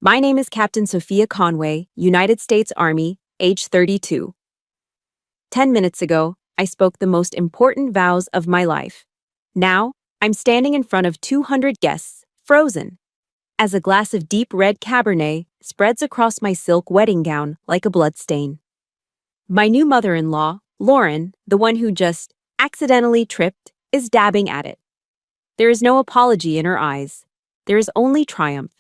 My name is Captain Sophia Conway, United States Army, age 32. 10 minutes ago, I spoke the most important vows of my life. Now, I'm standing in front of 200 guests, frozen, as a glass of deep red Cabernet spreads across my silk wedding gown like a bloodstain. My new mother-in-law, Lauren, the one who just accidentally tripped, is dabbing at it. There is no apology in her eyes. There is only triumph.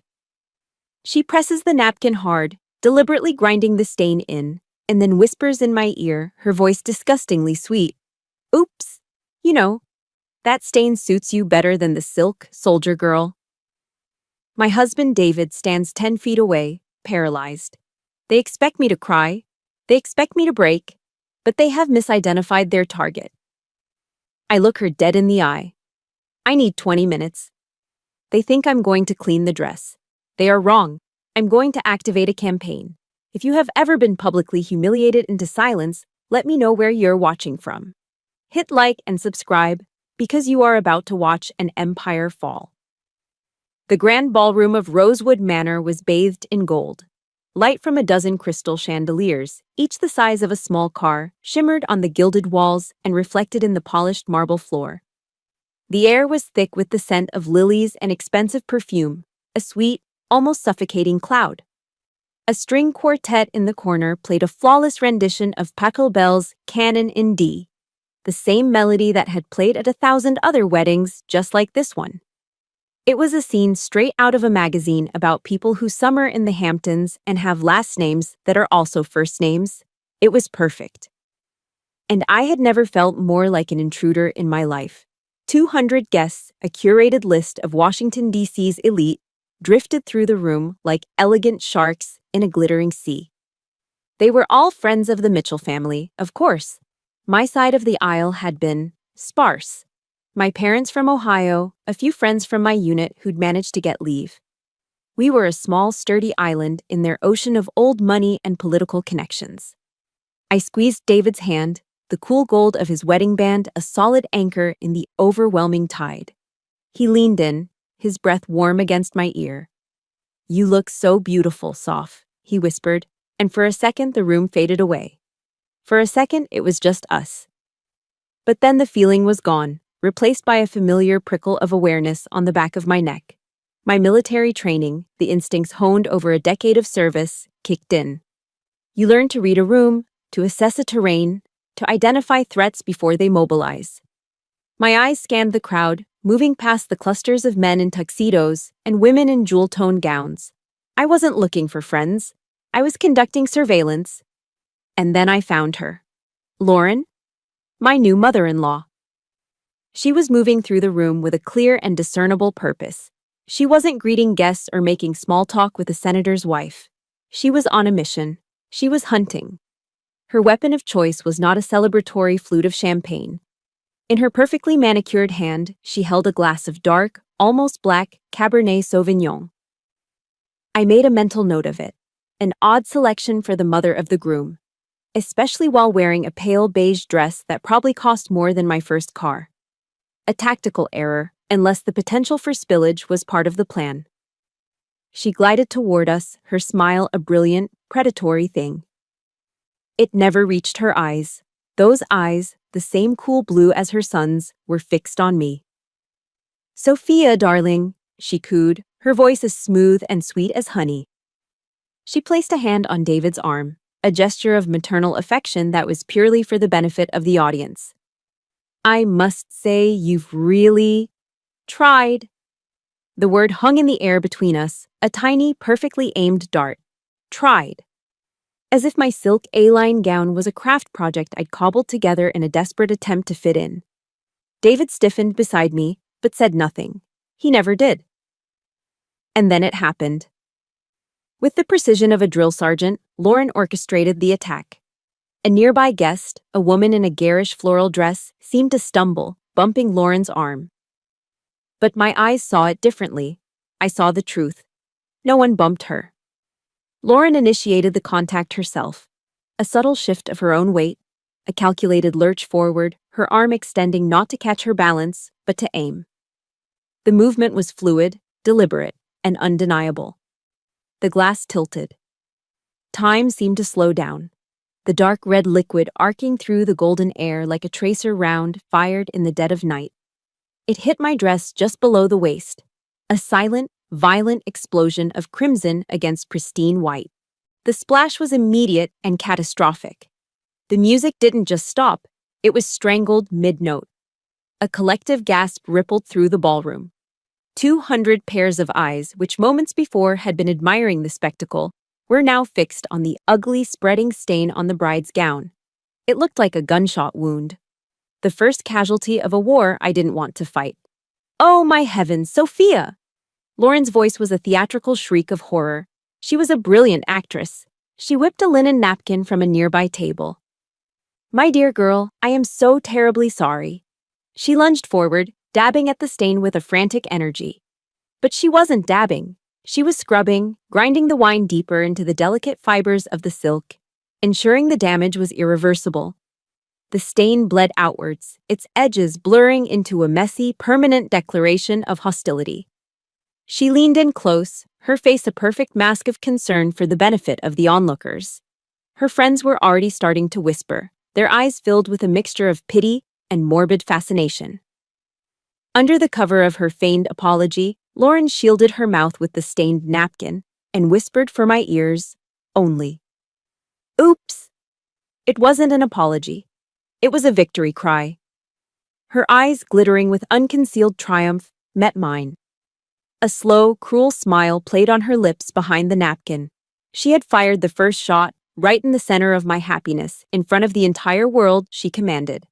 She presses the napkin hard, deliberately grinding the stain in, and then whispers in my ear, her voice disgustingly sweet. Oops! You know, that stain suits you better than the silk, soldier girl. My husband David stands 10 feet away, paralyzed. They expect me to cry. They expect me to break, but they have misidentified their target. I look her dead in the eye. I need 20 minutes. They think I'm going to clean the dress. They are wrong. I'm going to activate a campaign. If you have ever been publicly humiliated into silence, let me know where you're watching from. Hit like and subscribe, because you are about to watch an empire fall. The grand ballroom of Rosewood Manor was bathed in gold. Light from a dozen crystal chandeliers, each the size of a small car, shimmered on the gilded walls and reflected in the polished marble floor. The air was thick with the scent of lilies and expensive perfume, a sweet, almost suffocating cloud. A string quartet in the corner played a flawless rendition of Pachelbel's Canon in D, the same melody that had played at 1,000 other weddings just like this one. It was a scene straight out of a magazine about people who summer in the Hamptons and have last names that are also first names. It was perfect. And I had never felt more like an intruder in my life. 200 guests, a curated list of Washington, D.C.'s elite, drifted through the room like elegant sharks in a glittering sea. They were all friends of the Mitchell family, of course. My side of the aisle had been sparse. My parents from Ohio, a few friends from my unit who'd managed to get leave. We were a small, sturdy island in their ocean of old money and political connections. I squeezed David's hand, the cool gold of his wedding band a solid anchor in the overwhelming tide. He leaned in, his breath warm against my ear. "You look so beautiful, Soph," he whispered, and for a second the room faded away. For a second it was just us. But then the feeling was gone, replaced by a familiar prickle of awareness on the back of my neck. My military training, the instincts honed over a decade of service, kicked in. You learn to read a room, to assess a terrain, to identify threats before they mobilize. My eyes scanned the crowd, moving past the clusters of men in tuxedos and women in jewel-toned gowns. I wasn't looking for friends. I was conducting surveillance. And then I found her. Lauren, my new mother-in-law. She was moving through the room with a clear and discernible purpose. She wasn't greeting guests or making small talk with a senator's wife. She was on a mission. She was hunting. Her weapon of choice was not a celebratory flute of champagne. In her perfectly manicured hand, she held a glass of dark, almost black Cabernet Sauvignon. I made a mental note of it, an odd selection for the mother of the groom, especially while wearing a pale beige dress that probably cost more than my first car. A tactical error, unless the potential for spillage was part of the plan. She glided toward us, her smile a brilliant, predatory thing. It never reached her eyes. Those eyes, the same cool blue as her son's, were fixed on me. "Sophia, darling," she cooed, her voice as smooth and sweet as honey. She placed a hand on David's arm, a gesture of maternal affection that was purely for the benefit of the audience. "I must say you've really tried." The word hung in the air between us, a tiny, perfectly aimed dart. Tried. As if my silk A-line gown was a craft project I'd cobbled together in a desperate attempt to fit in. David stiffened beside me, but said nothing. He never did. And then it happened. With the precision of a drill sergeant, Lauren orchestrated the attack. A nearby guest, a woman in a garish floral dress, seemed to stumble, bumping Lauren's arm. But my eyes saw it differently. I saw the truth. No one bumped her. Lauren initiated the contact herself. A subtle shift of her own weight, a calculated lurch forward, her arm extending not to catch her balance, but to aim. The movement was fluid, deliberate, and undeniable. The glass tilted. Time seemed to slow down. The dark red liquid arcing through the golden air like a tracer round fired in the dead of night. It hit my dress just below the waist. A silent, violent explosion of crimson against pristine white. The splash was immediate and catastrophic. The music didn't just stop, it was strangled mid-note. A collective gasp rippled through the ballroom. 200 pairs of eyes, which moments before had been admiring the spectacle, were now fixed on the ugly spreading stain on the bride's gown. It looked like a gunshot wound. The first casualty of a war I didn't want to fight. "Oh, my heavens, Sophia!" Lauren's voice was a theatrical shriek of horror. She was a brilliant actress. She whipped a linen napkin from a nearby table. "My dear girl, I am so terribly sorry." She lunged forward, dabbing at the stain with a frantic energy. But she wasn't dabbing. She was scrubbing, grinding the wine deeper into the delicate fibers of the silk, ensuring the damage was irreversible. The stain bled outwards, its edges blurring into a messy, permanent declaration of hostility. She leaned in close, her face a perfect mask of concern for the benefit of the onlookers. Her friends were already starting to whisper, their eyes filled with a mixture of pity and morbid fascination. Under the cover of her feigned apology, Lauren shielded her mouth with the stained napkin and whispered for my ears, only. "Oops!" It wasn't an apology. It was a victory cry. Her eyes, glittering with unconcealed triumph, met mine. A slow, cruel smile played on her lips behind the napkin. She had fired the first shot, right in the center of my happiness, in front of the entire world she commanded.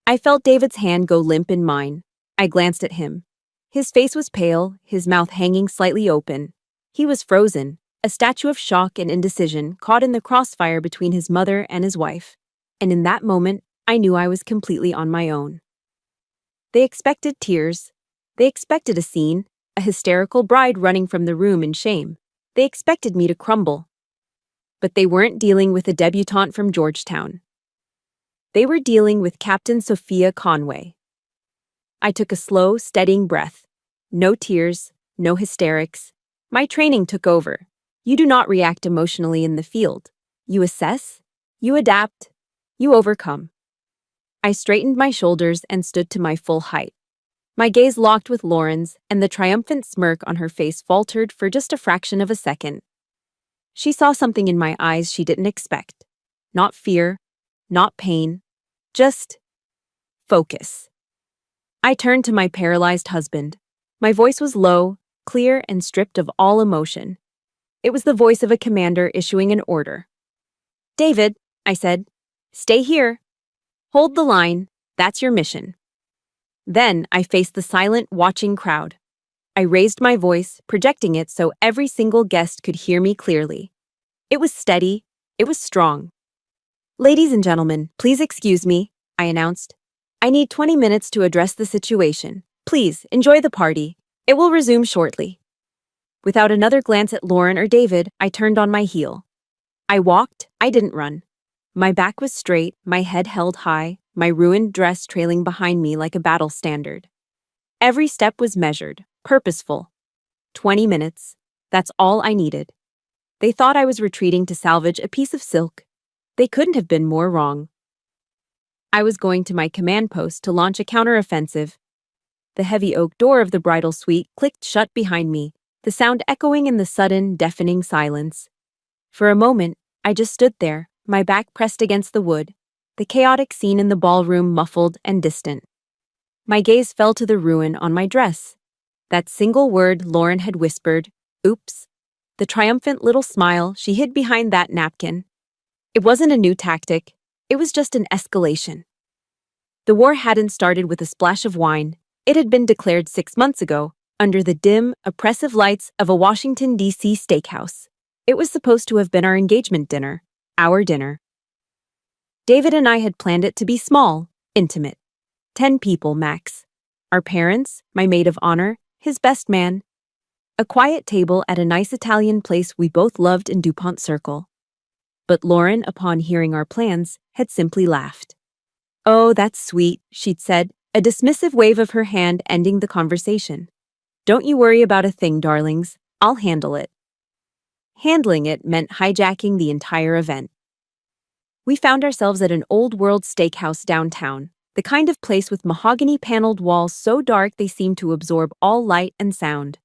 I felt David's hand go limp in mine. I glanced at him. His face was pale, his mouth hanging slightly open. He was frozen, a statue of shock and indecision caught in the crossfire between his mother and his wife. And in that moment, I knew I was completely on my own. They expected tears. They expected a scene, a hysterical bride running from the room in shame. They expected me to crumble. But they weren't dealing with a debutante from Georgetown. They were dealing with Captain Sophia Conway. I took a slow, steadying breath. No tears, no hysterics. My training took over. You do not react emotionally in the field. You assess, you adapt, you overcome. I straightened my shoulders and stood to my full height. My gaze locked with Lauren's, and the triumphant smirk on her face faltered for just a fraction of a second. She saw something in my eyes she didn't expect. Not fear, not pain, just focus. I turned to my paralyzed husband. My voice was low, clear, and stripped of all emotion. It was the voice of a commander issuing an order. "David," I said, "stay here. Hold the line. That's your mission." Then I faced the silent, watching crowd. I raised my voice, projecting it so every single guest could hear me clearly. It was steady. It was strong. "Ladies and gentlemen, please excuse me," I announced. "I need 20 minutes to address the situation. Please, enjoy the party. It will resume shortly." Without another glance at Lauren or David, I turned on my heel. I walked, I didn't run. My back was straight, my head held high, my ruined dress trailing behind me like a battle standard. Every step was measured, purposeful. 20 minutes. That's all I needed. They thought I was retreating to salvage a piece of silk. They couldn't have been more wrong. I was going to my command post to launch a counteroffensive. The heavy oak door of the bridal suite clicked shut behind me, the sound echoing in the sudden, deafening silence. For a moment, I just stood there, my back pressed against the wood, the chaotic scene in the ballroom muffled and distant. My gaze fell to the ruin on my dress. That single word Lauren had whispered, "Oops." The triumphant little smile she hid behind that napkin. It wasn't a new tactic. It was just an escalation. The war hadn't started with a splash of wine. It had been declared 6 months ago, under the dim, oppressive lights of a Washington, D.C. steakhouse. It was supposed to have been our engagement dinner, our dinner. David and I had planned it to be small, intimate. 10 people max. Our parents, my maid of honor, his best man. A quiet table at a nice Italian place we both loved in DuPont Circle. But Lauren, upon hearing our plans, had simply laughed. "Oh, that's sweet," she'd said, a dismissive wave of her hand ending the conversation. "Don't you worry about a thing, darlings. I'll handle it." handling it meant hijacking the entire event. We found ourselves at an old-world steakhouse downtown, the kind of place with mahogany-paneled walls so dark they seemed to absorb all light and sound.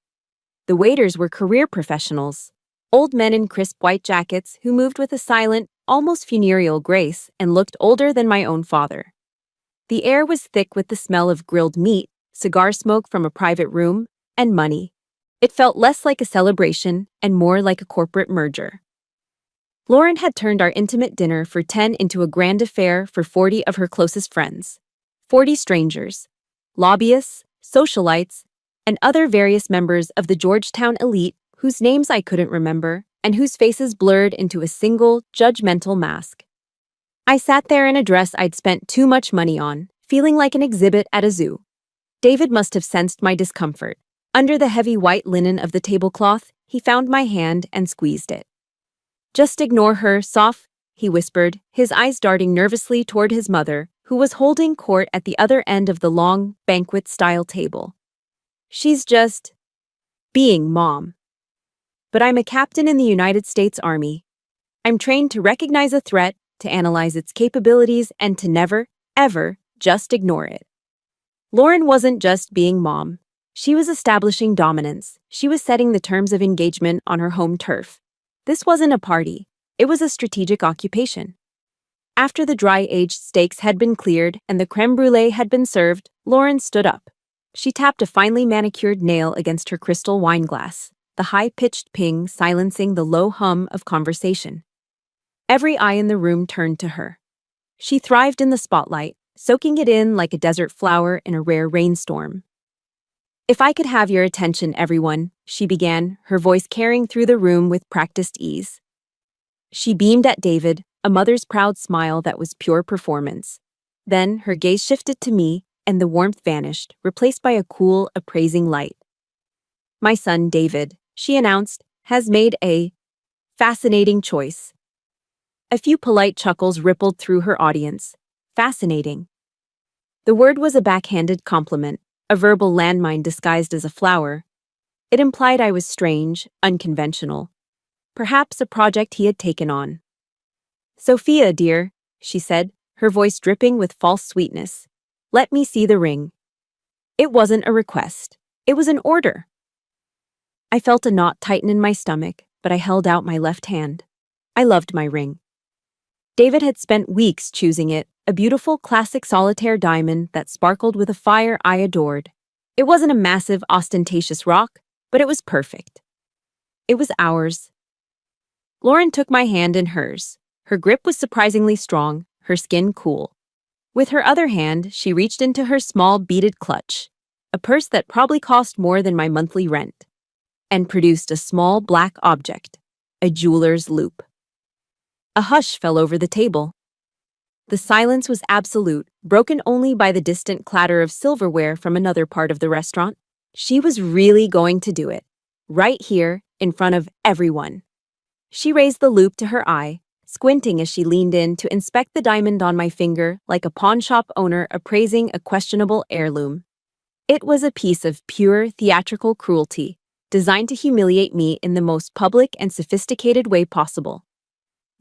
The waiters were career professionals, old men in crisp white jackets who moved with a silent, almost funereal grace and looked older than my own father. The air was thick with the smell of grilled meat, cigar smoke from a private room, and money. It felt less like a celebration and more like a corporate merger. Lauren had turned our intimate dinner for 10 into a grand affair for 40 of her closest friends. 40 strangers, lobbyists, socialites, and other various members of the Georgetown elite whose names I couldn't remember and whose faces blurred into a single, judgmental mask. I sat there in a dress I'd spent too much money on, feeling like an exhibit at a zoo. David must have sensed my discomfort. Under the heavy white linen of the tablecloth, he found my hand and squeezed it. "Just ignore her, Soph," he whispered, his eyes darting nervously toward his mother, who was holding court at the other end of the long, banquet-style table. "She's just being Mom. But I'm a captain in the United States Army. I'm trained to recognize a threat, to analyze its capabilities, and to never, ever, just ignore it." Lauren wasn't just being Mom. She was establishing dominance. She was setting the terms of engagement on her home turf. This wasn't a party. It was a strategic occupation. After the dry-aged steaks had been cleared and the creme brulee had been served, Lauren stood up. She tapped a finely manicured nail against her crystal wine glass, the high-pitched ping silencing the low hum of conversation. Every eye in the room turned to her. She thrived in the spotlight, soaking it in like a desert flower in a rare rainstorm. "If I could have your attention, everyone," she began, her voice carrying through the room with practiced ease. She beamed at David, a mother's proud smile that was pure performance. Then her gaze shifted to me, and the warmth vanished, replaced by a cool, appraising light. "My son, David," she announced, "has made a fascinating choice." A few polite chuckles rippled through her audience. Fascinating. The word was a backhanded compliment, a verbal landmine disguised as a flower. It implied I was strange, unconventional. Perhaps a project he had taken on. "Sophia, dear," she said, her voice dripping with false sweetness. "Let me see the ring." It wasn't a request. It was an order. I felt a knot tighten in my stomach, but I held out my left hand. I loved my ring. David had spent weeks choosing it, a beautiful classic solitaire diamond that sparkled with a fire I adored. It wasn't a massive, ostentatious rock, but it was perfect. It was ours. Lauren took my hand in hers. Her grip was surprisingly strong, her skin cool. With her other hand, she reached into her small beaded clutch, a purse that probably cost more than my monthly rent, and produced a small black object, a jeweler's loop. A hush fell over the table. The silence was absolute, broken only by the distant clatter of silverware from another part of the restaurant. She was really going to do it. Right here, in front of everyone. She raised the loop to her eye, squinting as she leaned in to inspect the diamond on my finger like a pawnshop owner appraising a questionable heirloom. It was a piece of pure theatrical cruelty, designed to humiliate me in the most public and sophisticated way possible.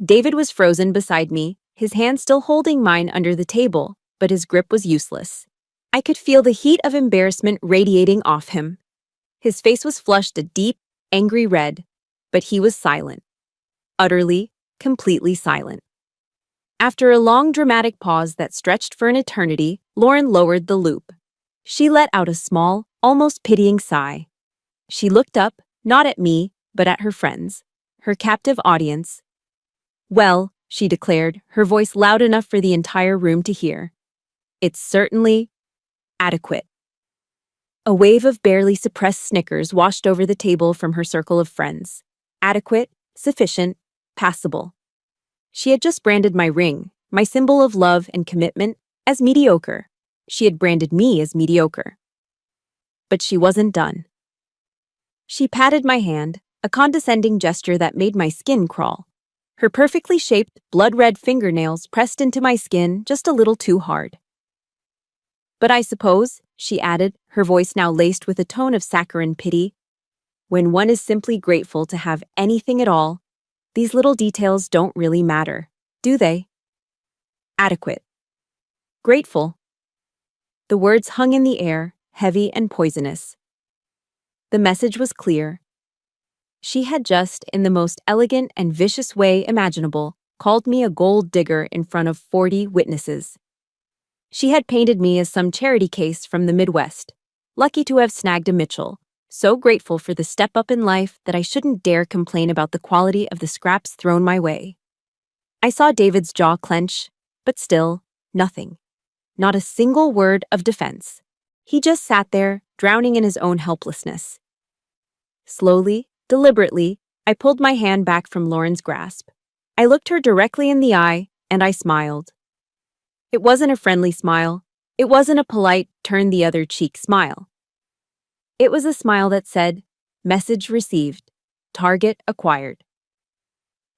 David was frozen beside me, his hand still holding mine under the table, but his grip was useless. I could feel the heat of embarrassment radiating off him. His face was flushed a deep, angry red, but he was silent. Utterly, completely silent. After a long dramatic pause that stretched for an eternity, Lauren lowered the loop. She let out a small, almost pitying sigh. She looked up, not at me, but at her friends, her captive audience. "Well," she declared, her voice loud enough for the entire room to hear, "it's certainly adequate." A wave of barely suppressed snickers washed over the table from her circle of friends. Adequate, sufficient, passable. She had just branded my ring, my symbol of love and commitment, as mediocre. She had branded me as mediocre. But she wasn't done. She patted my hand, a condescending gesture that made my skin crawl. Her perfectly shaped, blood-red fingernails pressed into my skin just a little too hard. "But I suppose," she added, her voice now laced with a tone of saccharine pity, When one is simply grateful to have anything at all, these little details don't really matter, do they? Adequate. Grateful. The words hung in the air, heavy and poisonous. The message was clear. She had just, in the most elegant and vicious way imaginable, called me a gold digger in front of 40 witnesses. She had painted me as some charity case from the Midwest, lucky to have snagged a Mitchell, so grateful for the step up in life that I shouldn't dare complain about the quality of the scraps thrown my way. I saw David's jaw clench, but still, nothing. Not a single word of defense. He just sat there, drowning in his own helplessness. Slowly, deliberately, I pulled my hand back from Lauren's grasp. I looked her directly in the eye, and I smiled. It wasn't a friendly smile. It wasn't a polite, turn-the-other-cheek smile. It was a smile that said, "Message received. Target acquired."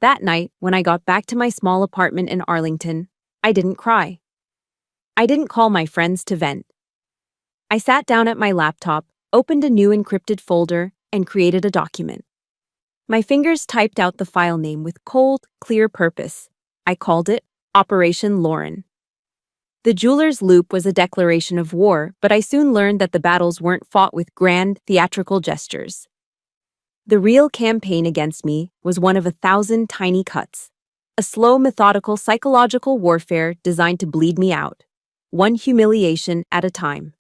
That night, when I got back to my small apartment in Arlington, I didn't cry. I didn't call my friends to vent. I sat down at my laptop, opened a new encrypted folder, and created a document. My fingers typed out the file name with cold, clear purpose. I called it Operation Lauren. The jeweler's loop was a declaration of war, but I soon learned that the battles weren't fought with grand, theatrical gestures. The real campaign against me was one of 1,000 tiny cuts, a slow, methodical, psychological warfare designed to bleed me out, one humiliation at a time.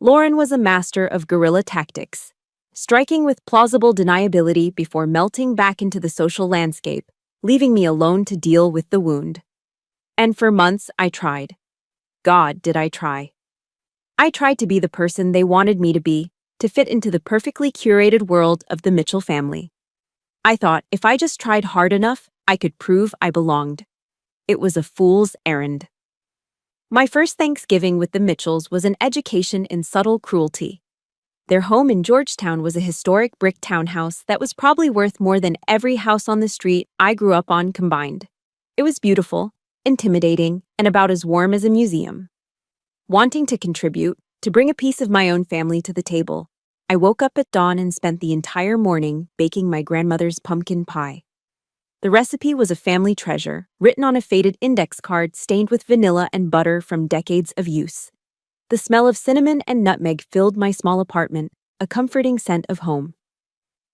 Lauren was a master of guerrilla tactics, striking with plausible deniability before melting back into the social landscape, leaving me alone to deal with the wound. And for months, I tried. God, did I try. I tried to be the person they wanted me to be, to fit into the perfectly curated world of the Mitchell family. I thought if I just tried hard enough, I could prove I belonged. It was a fool's errand. My first Thanksgiving with the Mitchells was an education in subtle cruelty. Their home in Georgetown was a historic brick townhouse that was probably worth more than every house on the street I grew up on combined. It was beautiful, intimidating, and about as warm as a museum. Wanting to contribute, to bring a piece of my own family to the table, I woke up at dawn and spent the entire morning baking my grandmother's pumpkin pie. The recipe was a family treasure, written on a faded index card stained with vanilla and butter from decades of use. The smell of cinnamon and nutmeg filled my small apartment, a comforting scent of home.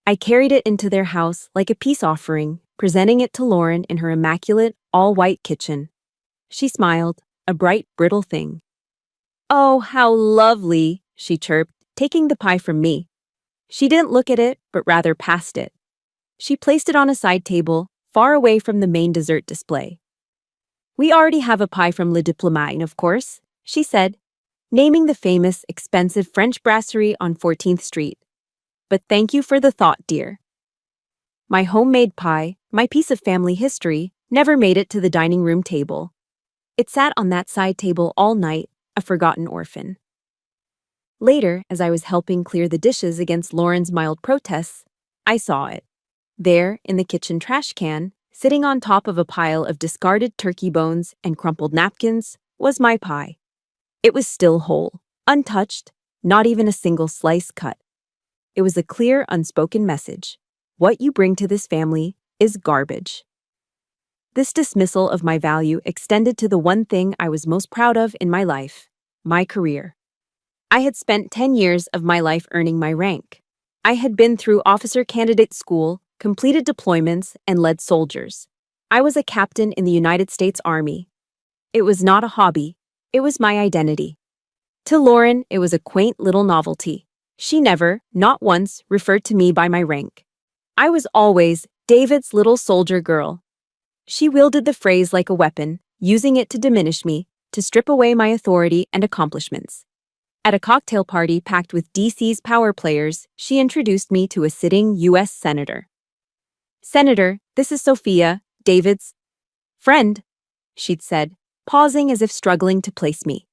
I carried it into their house like a peace offering, presenting it to Lauren in her immaculate, all-white kitchen. She smiled, a bright, brittle thing. "Oh, how lovely," she chirped, taking the pie from me. She didn't look at it, but rather past it. She placed it on a side table, far away from the main dessert display. "We already have a pie from Le Diplomate, of course," she said, naming the famous, expensive French brasserie on 14th Street. "But thank you for the thought, dear." My homemade pie, my piece of family history, never made it to the dining room table. It sat on that side table all night, a forgotten orphan. Later, as I was helping clear the dishes against Lauren's mild protests, I saw it. There, in the kitchen trash can, sitting on top of a pile of discarded turkey bones and crumpled napkins, was my pie. It was still whole, untouched, not even a single slice cut. It was a clear, unspoken message. What you bring to this family is garbage. This dismissal of my value extended to the one thing I was most proud of in my life, my career. I had spent 10 years of my life earning my rank. I had been through officer candidate school, completed deployments, and led soldiers. I was a captain in the United States Army. It was not a hobby. It was my identity. To Lauren, it was a quaint little novelty. She never, not once, referred to me by my rank. I was always David's little soldier girl. She wielded the phrase like a weapon, using it to diminish me, to strip away my authority and accomplishments. At a cocktail party packed with DC's power players, she introduced me to a sitting U.S. senator. "Senator, this is Sophia, David's friend," she'd said, pausing as if struggling to place me.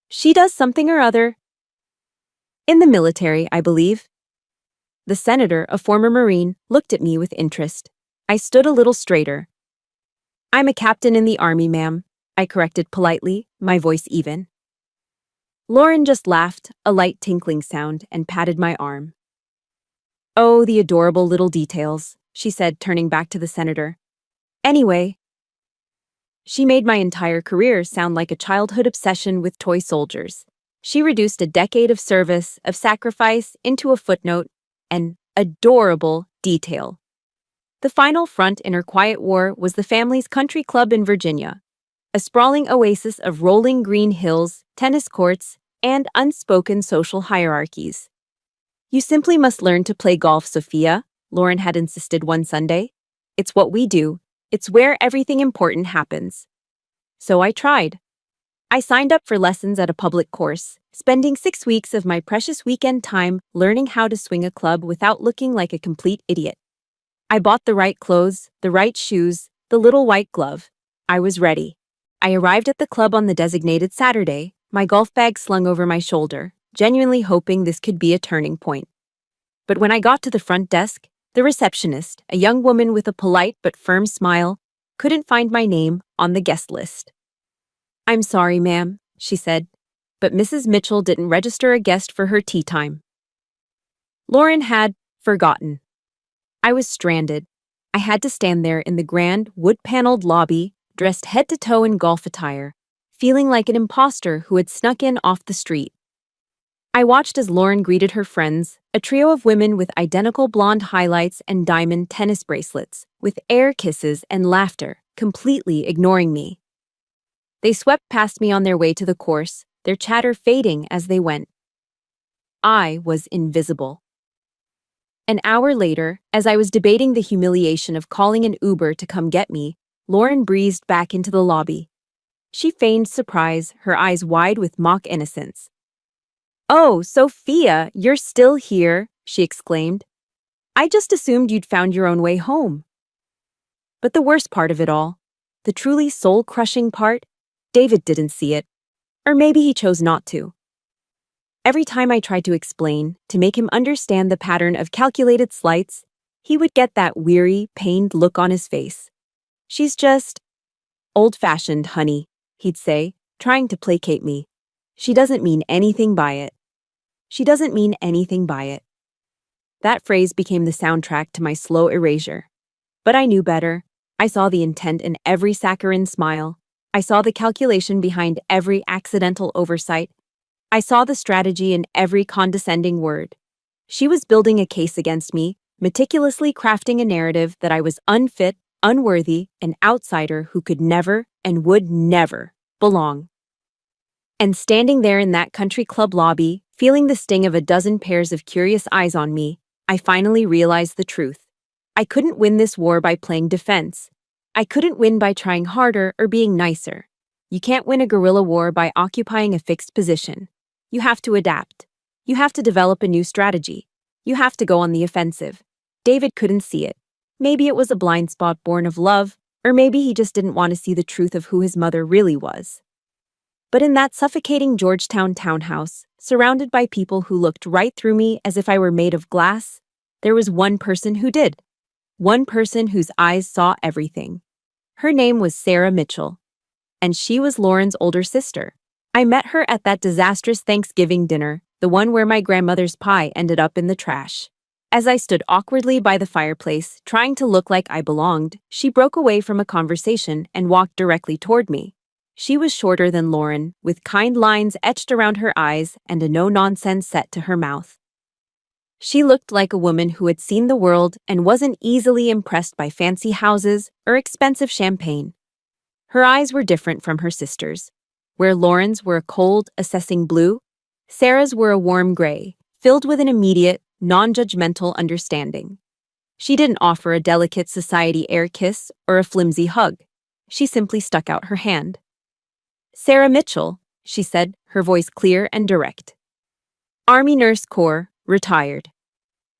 "She does something or other. In the military, I believe." The senator, a former Marine, looked at me with interest. I stood a little straighter. "I'm a captain in the Army, ma'am," I corrected politely, my voice even. Lauren just laughed, a light tinkling sound, and patted my arm. Oh, the adorable little details, she said, turning back to the senator. Anyway, she made my entire career sound like a childhood obsession with toy soldiers. She reduced a decade of service, of sacrifice, into a footnote, an adorable detail. The final front in her quiet war was the family's country club in Virginia, a sprawling oasis of rolling green hills, tennis courts, and unspoken social hierarchies. You simply must learn to play golf, Sophia, Lauren had insisted one Sunday. It's what we do. It's where everything important happens. So I tried. I signed up for lessons at a public course, spending 6 weeks of my precious weekend time learning how to swing a club without looking like a complete idiot. I bought the right clothes, the right shoes, the little white glove. I was ready. I arrived at the club on the designated Saturday, my golf bag slung over my shoulder, genuinely hoping this could be a turning point. But when I got to the front desk, the receptionist, a young woman with a polite but firm smile, couldn't find my name on the guest list. "I'm sorry, ma'am," she said, but Mrs. Mitchell didn't register a guest for her tea time. Lauren had forgotten. I was stranded. I had to stand there in the grand, wood-paneled lobby, dressed head to toe in golf attire, feeling like an imposter who had snuck in off the street. I watched as Lauren greeted her friends, a trio of women with identical blonde highlights and diamond tennis bracelets, with air kisses and laughter, completely ignoring me. They swept past me on their way to the course, their chatter fading as they went. I was invisible. An hour later, as I was debating the humiliation of calling an Uber to come get me, Lauren breezed back into the lobby. She feigned surprise, her eyes wide with mock innocence. "Oh, Sophia, you're still here," she exclaimed. "I just assumed you'd found your own way home." But the worst part of it all, the truly soul-crushing part, David didn't see it. Or maybe he chose not to. Every time I tried to explain, to make him understand the pattern of calculated slights, he would get that weary, pained look on his face. "She's just old-fashioned, honey," he'd say, trying to placate me. "She doesn't mean anything by it. She doesn't mean anything by it." That phrase became the soundtrack to my slow erasure. But I knew better. I saw the intent in every saccharine smile. I saw the calculation behind every accidental oversight. I saw the strategy in every condescending word. She was building a case against me, meticulously crafting a narrative that I was unfit, unworthy, an outsider who could never and would never belong. And standing there in that country club lobby, feeling the sting of a dozen pairs of curious eyes on me, I finally realized the truth. I couldn't win this war by playing defense. I couldn't win by trying harder or being nicer. You can't win a guerrilla war by occupying a fixed position. You have to adapt. You have to develop a new strategy. You have to go on the offensive. David couldn't see it. Maybe it was a blind spot born of love, or maybe he just didn't want to see the truth of who his mother really was. But in that suffocating Georgetown townhouse, surrounded by people who looked right through me as if I were made of glass, there was one person who did. One person whose eyes saw everything. Her name was Sarah Mitchell, and she was Lauren's older sister. I met her at that disastrous Thanksgiving dinner, the one where my grandmother's pie ended up in the trash. As I stood awkwardly by the fireplace, trying to look like I belonged, she broke away from a conversation and walked directly toward me. She was shorter than Lauren, with kind lines etched around her eyes and a no-nonsense set to her mouth. She looked like a woman who had seen the world and wasn't easily impressed by fancy houses or expensive champagne. Her eyes were different from her sister's. Where Lauren's were a cold, assessing blue, Sarah's were a warm gray, filled with an immediate, non-judgmental understanding. She didn't offer a delicate society air kiss or a flimsy hug. She simply stuck out her hand. "Sarah Mitchell," she said, her voice clear and direct. "Army Nurse Corps, retired.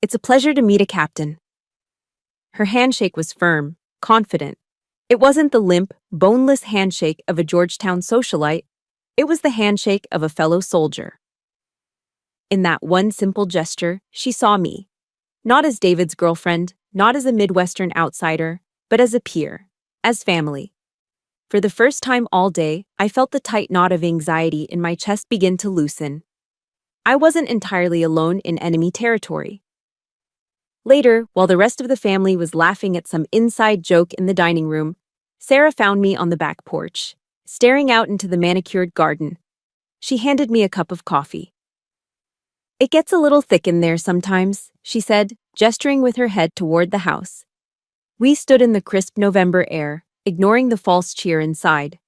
It's a pleasure to meet a captain." Her handshake was firm, confident. It wasn't the limp, boneless handshake of a Georgetown socialite. It was the handshake of a fellow soldier. In that one simple gesture, she saw me. Not as David's girlfriend, not as a Midwestern outsider, but as a peer, as family. For the first time all day, I felt the tight knot of anxiety in my chest begin to loosen. I wasn't entirely alone in enemy territory. Later, while the rest of the family was laughing at some inside joke in the dining room, Sarah found me on the back porch, staring out into the manicured garden. She handed me a cup of coffee. "It gets a little thick in there sometimes," she said, gesturing with her head toward the house. We stood in the crisp November air, ignoring the false cheer inside.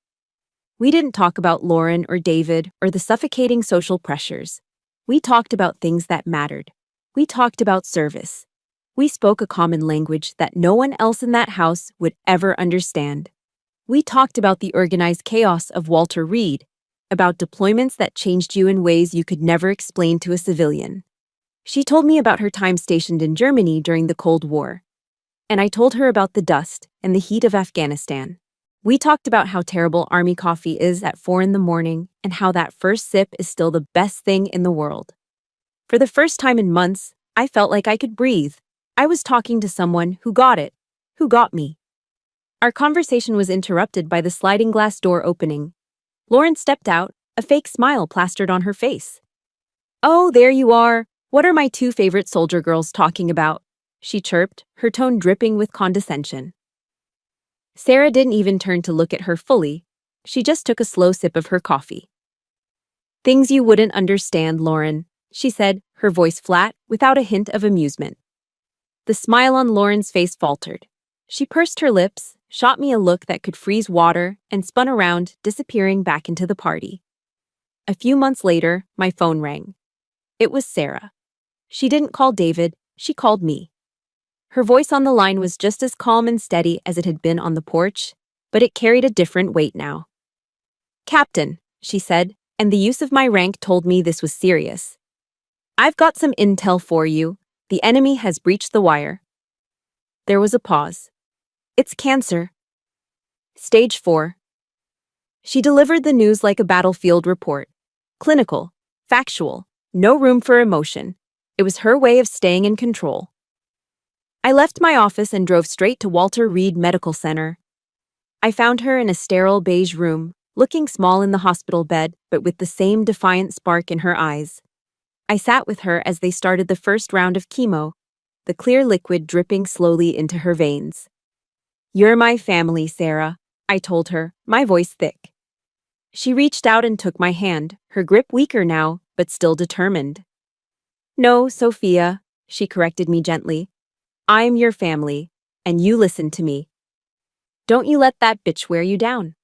We didn't talk about Lauren or David or the suffocating social pressures. We talked about things that mattered. We talked about service. We spoke a common language that no one else in that house would ever understand. We talked about the organized chaos of Walter Reed, about deployments that changed you in ways you could never explain to a civilian. She told me about her time stationed in Germany during the Cold War. And I told her about the dust and the heat of Afghanistan. We talked about how terrible Army coffee is at 4 in the morning and how that first sip is still the best thing in the world. For the first time in months, I felt like I could breathe. I was talking to someone who got it, who got me. Our conversation was interrupted by the sliding glass door opening. Lauren stepped out, a fake smile plastered on her face. "Oh, there you are. What are my two favorite soldier girls talking about?" she chirped, her tone dripping with condescension. Sarah didn't even turn to look at her fully. She just took a slow sip of her coffee. "Things you wouldn't understand, Lauren," she said, her voice flat, without a hint of amusement. The smile on Lauren's face faltered. She pursed her lips, shot me a look that could freeze water, and spun around, disappearing back into the party. A few months later, my phone rang. It was Sarah. She didn't call David, she called me. Her voice on the line was just as calm and steady as it had been on the porch, but it carried a different weight now. "Captain," she said, and the use of my rank told me this was serious. "I've got some intel for you. The enemy has breached the wire." There was a pause. "It's cancer. Stage 4. She delivered the news like a battlefield report. Clinical, factual, no room for emotion. It was her way of staying in control. I left my office and drove straight to Walter Reed Medical Center. I found her in a sterile beige room, looking small in the hospital bed, but with the same defiant spark in her eyes. I sat with her as they started the first round of chemo, the clear liquid dripping slowly into her veins. "You're my family, Sarah," I told her, my voice thick. She reached out and took my hand, her grip weaker now, but still determined. "No, Sophia," she corrected me gently. "I'm your family, and you listen to me. Don't you let that bitch wear you down.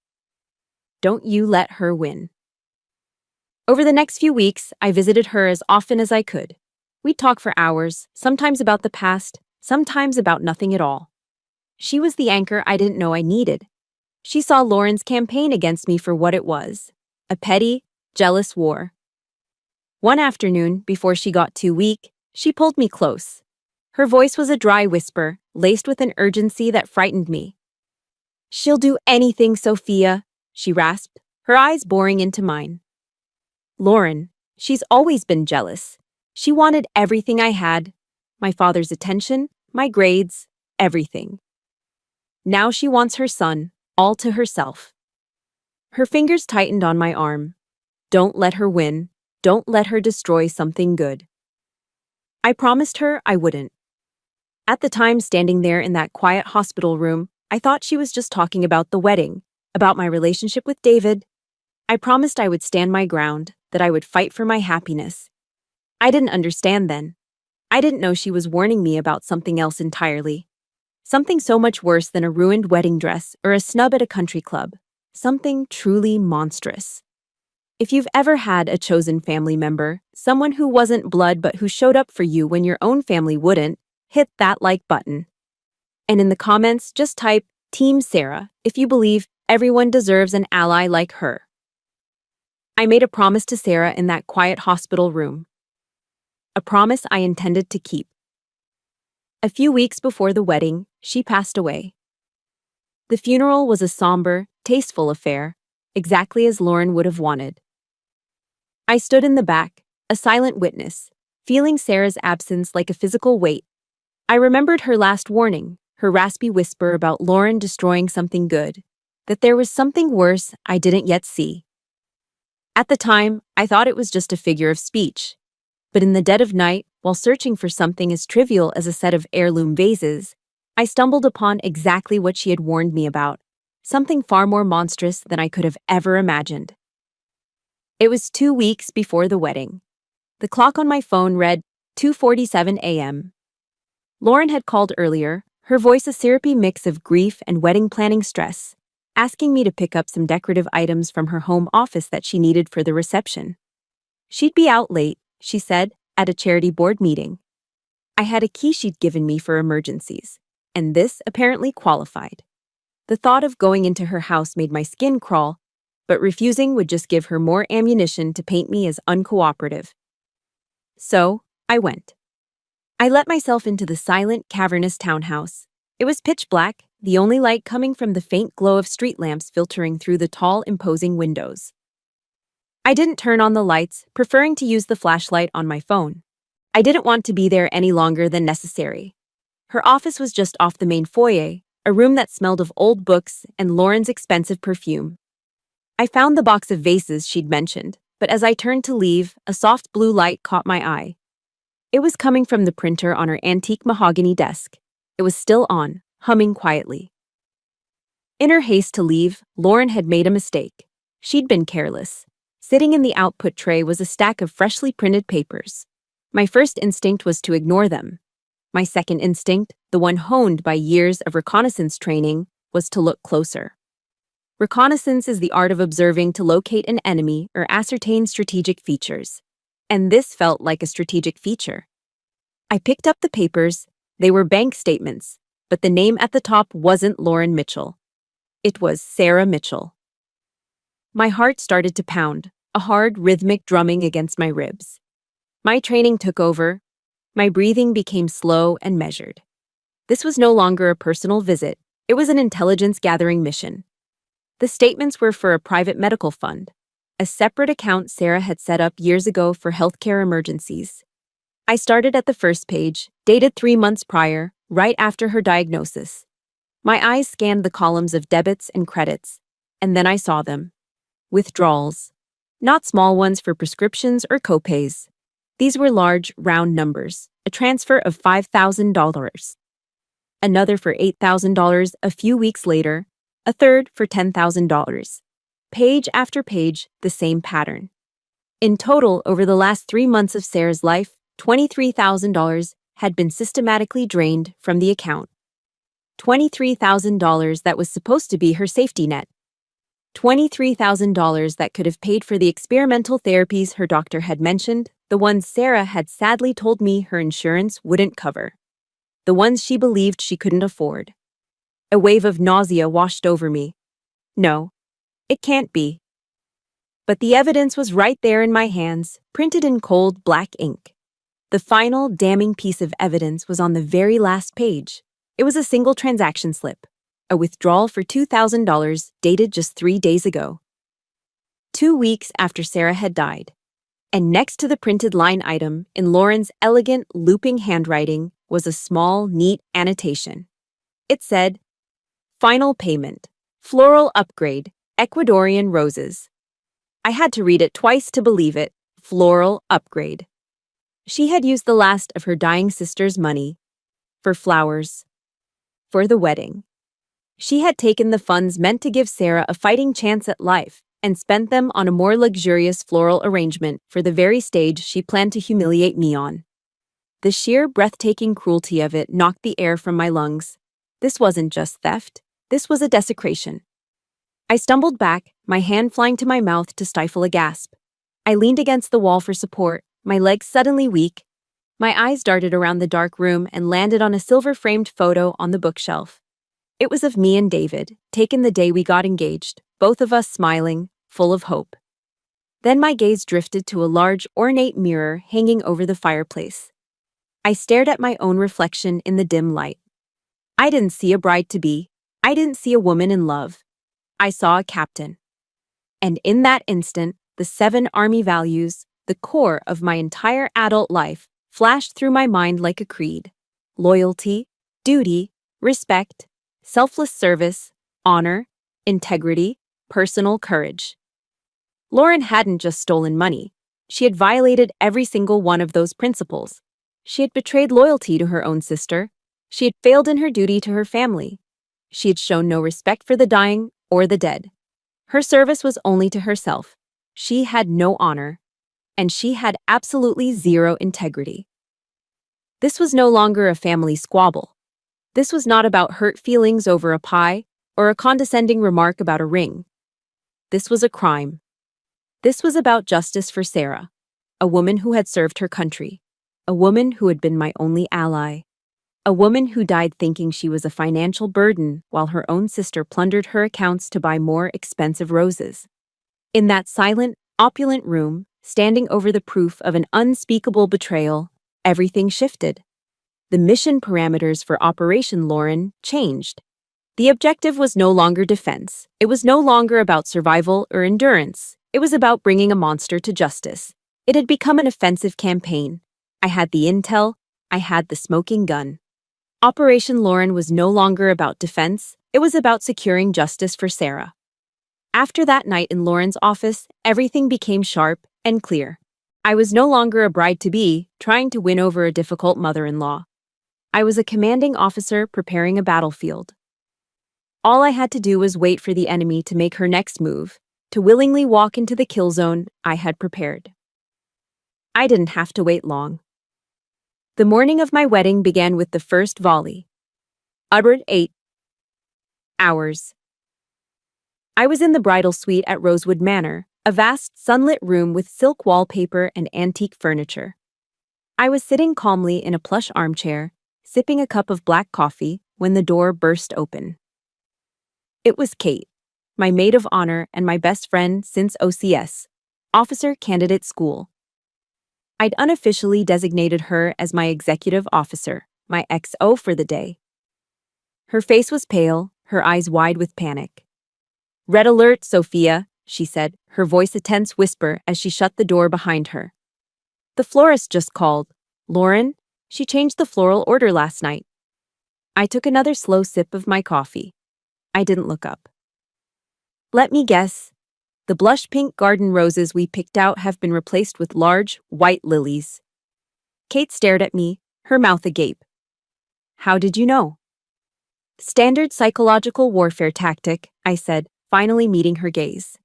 Don't you let her win." Over the next few weeks, I visited her as often as I could. We'd talk for hours, sometimes about the past, sometimes about nothing at all. She was the anchor I didn't know I needed. She saw Lauren's campaign against me for what it was, a petty, jealous war. One afternoon, before she got too weak, she pulled me close. Her voice was a dry whisper, laced with an urgency that frightened me. "She'll do anything, Sophia," she rasped, her eyes boring into mine. "Lauren, she's always been jealous. She wanted everything I had, my father's attention, my grades, everything. Now she wants her son, all to herself." Her fingers tightened on my arm. "Don't let her win. Don't let her destroy something good." I promised her I wouldn't. At the time, standing there in that quiet hospital room, I thought she was just talking about the wedding, about my relationship with David. I promised I would stand my ground, that I would fight for my happiness. I didn't understand then. I didn't know she was warning me about something else entirely. Something so much worse than a ruined wedding dress or a snub at a country club. Something truly monstrous. If you've ever had a chosen family member, someone who wasn't blood but who showed up for you when your own family wouldn't, hit that like button. And in the comments, just type Team Sarah if you believe everyone deserves an ally like her. I made a promise to Sarah in that quiet hospital room. A promise I intended to keep. A few weeks before the wedding, she passed away. The funeral was a somber, tasteful affair, exactly as Lauren would have wanted. I stood in the back, a silent witness, feeling Sarah's absence like a physical weight. I remembered her last warning, her raspy whisper about Lauren destroying something good, that there was something worse I didn't yet see. At the time, I thought it was just a figure of speech. But in the dead of night, while searching for something as trivial as a set of heirloom vases, I stumbled upon exactly what she had warned me about, something far more monstrous than I could have ever imagined. It was 2 weeks before the wedding. The clock on my phone read 2:47 a.m. Lauren had called earlier, her voice a syrupy mix of grief and wedding planning stress, asking me to pick up some decorative items from her home office that she needed for the reception. She'd be out late, she said, at a charity board meeting. I had a key she'd given me for emergencies, and this apparently qualified. The thought of going into her house made my skin crawl, but refusing would just give her more ammunition to paint me as uncooperative. So, I went. I let myself into the silent, cavernous townhouse. It was pitch black, the only light coming from the faint glow of street lamps filtering through the tall, imposing windows. I didn't turn on the lights, preferring to use the flashlight on my phone. I didn't want to be there any longer than necessary. Her office was just off the main foyer, a room that smelled of old books and Lauren's expensive perfume. I found the box of vases she'd mentioned, but as I turned to leave, a soft blue light caught my eye. It was coming from the printer on her antique mahogany desk. It was still on, humming quietly. In her haste to leave, Lauren had made a mistake. She'd been careless. Sitting in the output tray was a stack of freshly printed papers. My first instinct was to ignore them. My second instinct, the one honed by years of reconnaissance training, was to look closer. Reconnaissance is the art of observing to locate an enemy or ascertain strategic features. And this felt like a strategic feature. I picked up the papers. They were bank statements, but the name at the top wasn't Lauren Mitchell. It was Sarah Mitchell. My heart started to pound, a hard, rhythmic drumming against my ribs. My training took over. My breathing became slow and measured. This was no longer a personal visit. It was an intelligence-gathering mission. The statements were for a private medical fund, a separate account Sarah had set up years ago for healthcare emergencies. I started at the first page, dated 3 months prior, right after her diagnosis. My eyes scanned the columns of debits and credits, and then I saw them. Withdrawals. Not small ones for prescriptions or copays. These were large, round numbers, a transfer of $5,000. Another for $8,000 a few weeks later, a third for $10,000. Page after page, the same pattern. In total, over the last 3 months of Sarah's life, $23,000 had been systematically drained from the account. $23,000 that was supposed to be her safety net. $23,000 that could have paid for the experimental therapies her doctor had mentioned, the ones Sarah had sadly told me her insurance wouldn't cover. The ones she believed she couldn't afford. A wave of nausea washed over me. No, it can't be. But the evidence was right there in my hands, printed in cold black ink. The final damning piece of evidence was on the very last page. It was a single transaction slip, a withdrawal for $2,000 dated just 3 days ago. 2 weeks after Sarah had died. And next to the printed line item, in Lauren's elegant, looping handwriting, was a small, neat annotation. It said, "Final payment. Floral upgrade. Ecuadorian roses." I had to read it twice to believe it. Floral upgrade. She had used the last of her dying sister's money for flowers, for the wedding. She had taken the funds meant to give Sarah a fighting chance at life and spent them on a more luxurious floral arrangement for the very stage she planned to humiliate me on. The sheer, breathtaking cruelty of it knocked the air from my lungs. This wasn't just theft. This was a desecration. I stumbled back, my hand flying to my mouth to stifle a gasp. I leaned against the wall for support, my legs suddenly weak. My eyes darted around the dark room and landed on a silver-framed photo on the bookshelf. It was of me and David, taken the day we got engaged, both of us smiling, full of hope. Then my gaze drifted to a large, ornate mirror hanging over the fireplace. I stared at my own reflection in the dim light. I didn't see a bride-to-be. I didn't see a woman in love. I saw a captain. And in that instant, the 7 Army values, the core of my entire adult life, flashed through my mind like a creed. Loyalty, duty, respect, selfless service, honor, integrity, personal courage. Lauren hadn't just stolen money. She had violated every single one of those principles. She had betrayed loyalty to her own sister. She had failed in her duty to her family. She had shown no respect for the dying or the dead. Her service was only to herself. She had no honor, and she had absolutely zero integrity. This was no longer a family squabble. This was not about hurt feelings over a pie or a condescending remark about a ring. This was a crime. This was about justice for Sarah, a woman who had served her country, a woman who had been my only ally, a woman who died thinking she was a financial burden while her own sister plundered her accounts to buy more expensive roses. In that silent, opulent room, standing over the proof of an unspeakable betrayal, everything shifted. The mission parameters for Operation Lauren changed. The objective was no longer defense. It was no longer about survival or endurance. It was about bringing a monster to justice. It had become an offensive campaign. I had the intel. I had the smoking gun. Operation Lauren was no longer about defense. It was about securing justice for Sarah. After that night in Lauren's office, everything became sharp and clear. I was no longer a bride-to-be trying to win over a difficult mother-in-law. I was a commanding officer preparing a battlefield. All I had to do was wait for the enemy to make her next move, to willingly walk into the kill zone I had prepared. I didn't have to wait long. The morning of my wedding began with the first volley. Uttered 8 hours. I was in the bridal suite at Rosewood Manor, a vast sunlit room with silk wallpaper and antique furniture. I was sitting calmly in a plush armchair, sipping a cup of black coffee, when the door burst open. It was Kate, my maid of honor and my best friend since OCS, Officer Candidate School. I'd unofficially designated her as my executive officer, my XO for the day. Her face was pale, her eyes wide with panic. "Red alert, Sophia," she said, her voice a tense whisper as she shut the door behind her. "The florist just called. Lauren, she changed the floral order last night." I took another slow sip of my coffee. I didn't look up. "Let me guess. The blush pink garden roses we picked out have been replaced with large, white lilies." Kate stared at me, her mouth agape. "How did you know?" "Standard psychological warfare tactic," I said, finally meeting her gaze.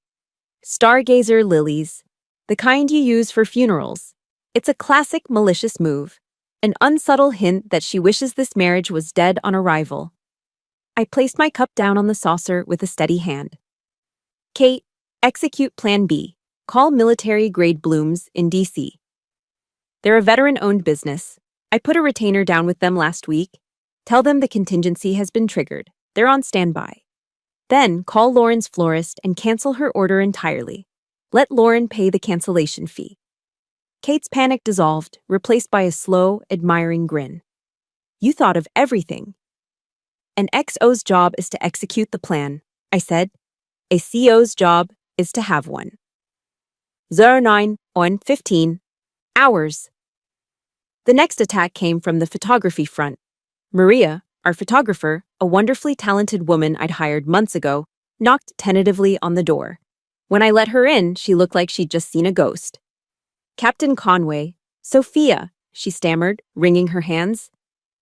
"Stargazer lilies. The kind you use for funerals. It's a classic malicious move. An unsubtle hint that she wishes this marriage was dead on arrival." I placed my cup down on the saucer with a steady hand. "Kate, execute Plan B. Call military-grade blooms in D.C. They're a veteran-owned business. I put a retainer down with them last week. Tell them the contingency has been triggered. They're on standby. Then call Lauren's florist and cancel her order entirely. Let Lauren pay the cancellation fee." Kate's panic dissolved, replaced by a slow, admiring grin. "You thought of everything." "An XO's job is to execute the plan," I said. "A CO's job is to have one." 09 on 15 hours. The next attack came from the photography front. Maria, our photographer, a wonderfully talented woman I'd hired months ago, knocked tentatively on the door. When I let her in, she looked like she'd just seen a ghost. "Captain Conway, Sophia," she stammered, wringing her hands.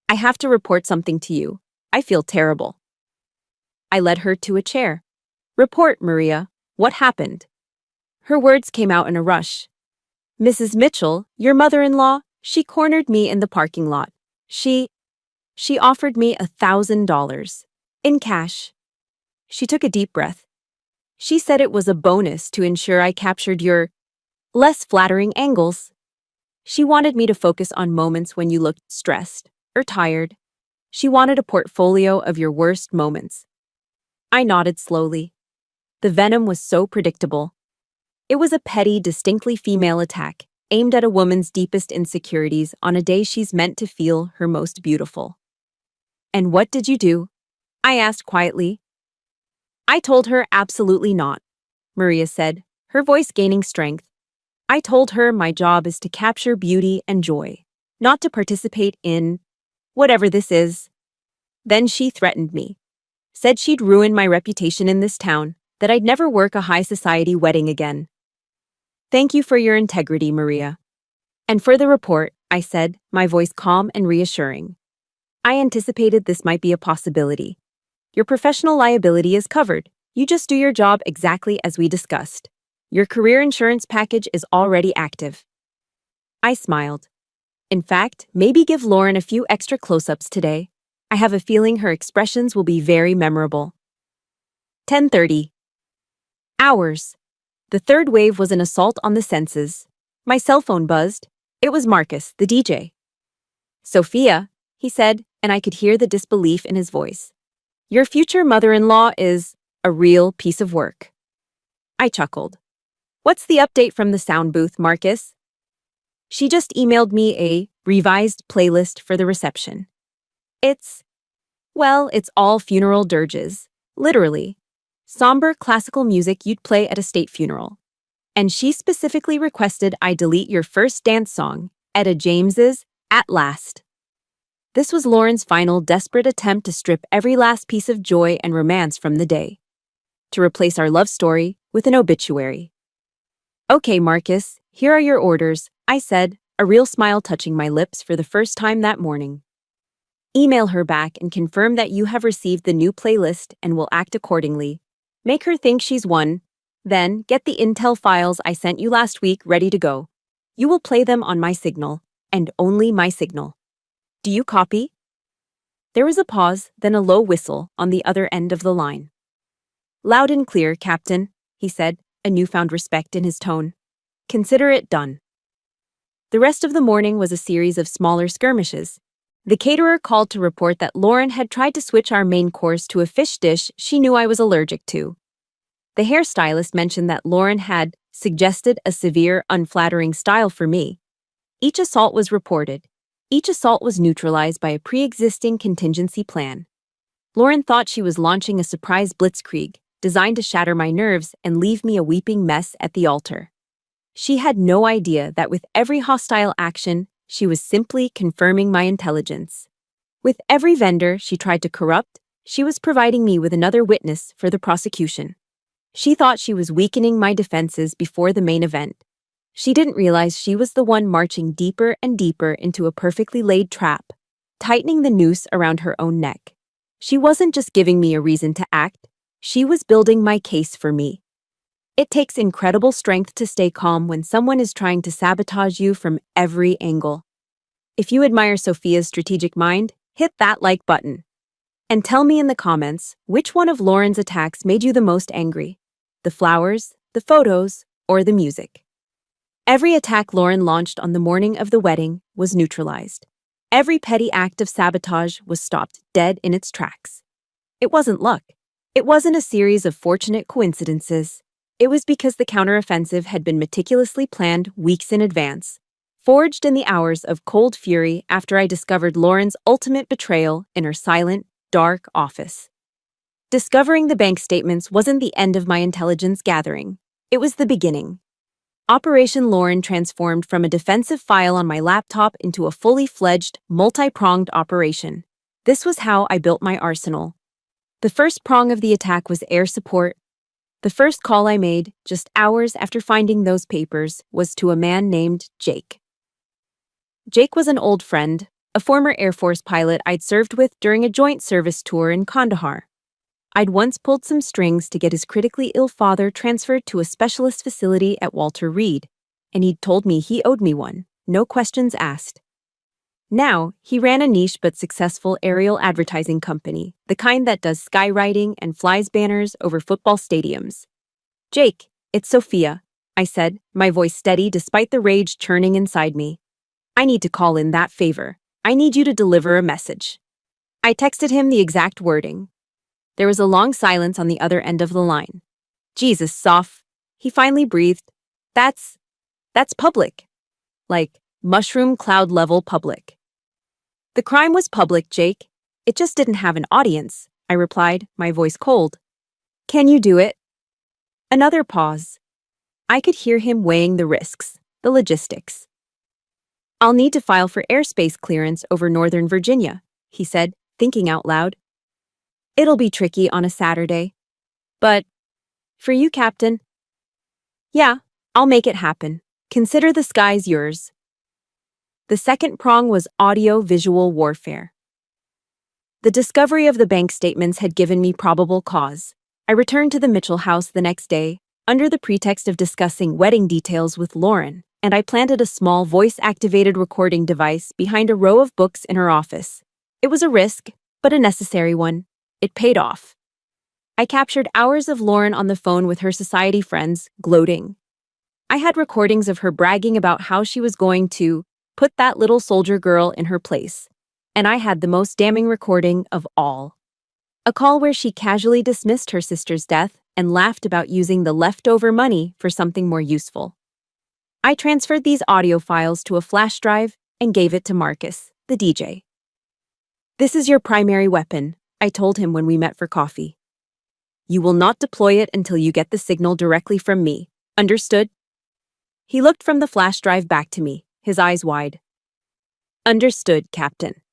"I have to report something to you. I feel terrible." I led her to a chair. "Report, Maria. What happened?" Her words came out in a rush. "Mrs. Mitchell, your mother-in-law, she cornered me in the parking lot. She offered me $1,000. In cash." She took a deep breath. "She said it was a bonus to ensure I captured your less flattering angles. She wanted me to focus on moments when you looked stressed or tired. She wanted a portfolio of your worst moments." I nodded slowly. The venom was so predictable. It was a petty, distinctly female attack, aimed at a woman's deepest insecurities on a day she's meant to feel her most beautiful. "And what did you do?" I asked quietly. "I told her absolutely not," Maria said, her voice gaining strength. "I told her my job is to capture beauty and joy, not to participate in whatever this is." Then she threatened me. Said she'd ruin my reputation in this town, that I'd never work a high society wedding again. "Thank you for your integrity, Maria. And for the report, I said, my voice calm and reassuring. I anticipated this might be a possibility. Your professional liability is covered. You just do your job exactly as we discussed. Your career insurance package is already active. I smiled. In fact, maybe give Lauren a few extra close-ups today. I have a feeling her expressions will be very memorable. 10:30. Hours. The third wave was an assault on the senses. My cell phone buzzed. It was Marcus, the DJ. Sophia, he said, and I could hear the disbelief in his voice. Your future mother-in-law is a real piece of work. I chuckled. What's the update from the sound booth, Marcus? She just emailed me a revised playlist for the reception. It's all funeral dirges. Literally. Somber classical music you'd play at a state funeral. And she specifically requested I delete your first dance song, Etta James's At Last. This was Lauren's final desperate attempt to strip every last piece of joy and romance from the day. To replace our love story with an obituary. Okay, Marcus, here are your orders, I said, a real smile touching my lips for the first time that morning. Email her back and confirm that you have received the new playlist and will act accordingly. Make her think she's won. Then, get the Intel files I sent you last week ready to go. You will play them on my signal, and only my signal. Do you copy? There was a pause, then a low whistle on the other end of the line. Loud and clear, Captain, he said, a newfound respect in his tone. Consider it done. The rest of the morning was a series of smaller skirmishes. The caterer called to report that Lauren had tried to switch our main course to a fish dish she knew I was allergic to. The hairstylist mentioned that Lauren had suggested a severe, unflattering style for me. Each assault was reported. Each assault was neutralized by a pre-existing contingency plan. Lauren thought she was launching a surprise blitzkrieg, designed to shatter my nerves and leave me a weeping mess at the altar. She had no idea that with every hostile action, she was simply confirming my intelligence. With every vendor she tried to corrupt, she was providing me with another witness for the prosecution. She thought she was weakening my defenses before the main event. She didn't realize she was the one marching deeper and deeper into a perfectly laid trap, tightening the noose around her own neck. She wasn't just giving me a reason to act, she was building my case for me. It takes incredible strength to stay calm when someone is trying to sabotage you from every angle. If you admire Sophia's strategic mind, hit that like button. And tell me in the comments, which one of Lauren's attacks made you the most angry? The flowers, the photos, or the music? Every attack Lauren launched on the morning of the wedding was neutralized. Every petty act of sabotage was stopped dead in its tracks. It wasn't luck. It wasn't a series of fortunate coincidences. It was because the counteroffensive had been meticulously planned weeks in advance, forged in the hours of cold fury after I discovered Lauren's ultimate betrayal in her silent, dark office. Discovering the bank statements wasn't the end of my intelligence gathering. It was the beginning. Operation Lauren transformed from a defensive file on my laptop into a fully fledged, multi-pronged operation. This was how I built my arsenal. The first prong of the attack was air support. The first call I made, just hours after finding those papers, was to a man named Jake. Jake was an old friend, a former Air Force pilot I'd served with during a joint service tour in Kandahar. I'd once pulled some strings to get his critically ill father transferred to a specialist facility at Walter Reed, and he'd told me he owed me one, no questions asked. Now, he ran a niche but successful aerial advertising company, the kind that does skywriting and flies banners over football stadiums. Jake, it's Sophia, I said, my voice steady despite the rage churning inside me. I need to call in that favor. I need you to deliver a message. I texted him the exact wording. There was a long silence on the other end of the line. Jesus, Soph, he finally breathed. That's public. Like, mushroom cloud level public. The crime was public, Jake. It just didn't have an audience, I replied, my voice cold. Can you do it? Another pause. I could hear him weighing the risks, the logistics. I'll need to file for airspace clearance over Northern Virginia, he said, thinking out loud. It'll be tricky on a Saturday. But, for you, Captain. Yeah, I'll make it happen. Consider the skies yours. The second prong was audio-visual warfare. The discovery of the bank statements had given me probable cause. I returned to the Mitchell house the next day, under the pretext of discussing wedding details with Lauren, and I planted a small voice-activated recording device behind a row of books in her office. It was a risk, but a necessary one. It paid off. I captured hours of Lauren on the phone with her society friends, gloating. I had recordings of her bragging about how she was going to put that little soldier girl in her place. And I had the most damning recording of all. A call where she casually dismissed her sister's death and laughed about using the leftover money for something more useful. I transferred these audio files to a flash drive and gave it to Marcus, the DJ. "This is your primary weapon," I told him when we met for coffee. "You will not deploy it until you get the signal directly from me. Understood?" He looked from the flash drive back to me, his eyes wide. "Understood, Captain."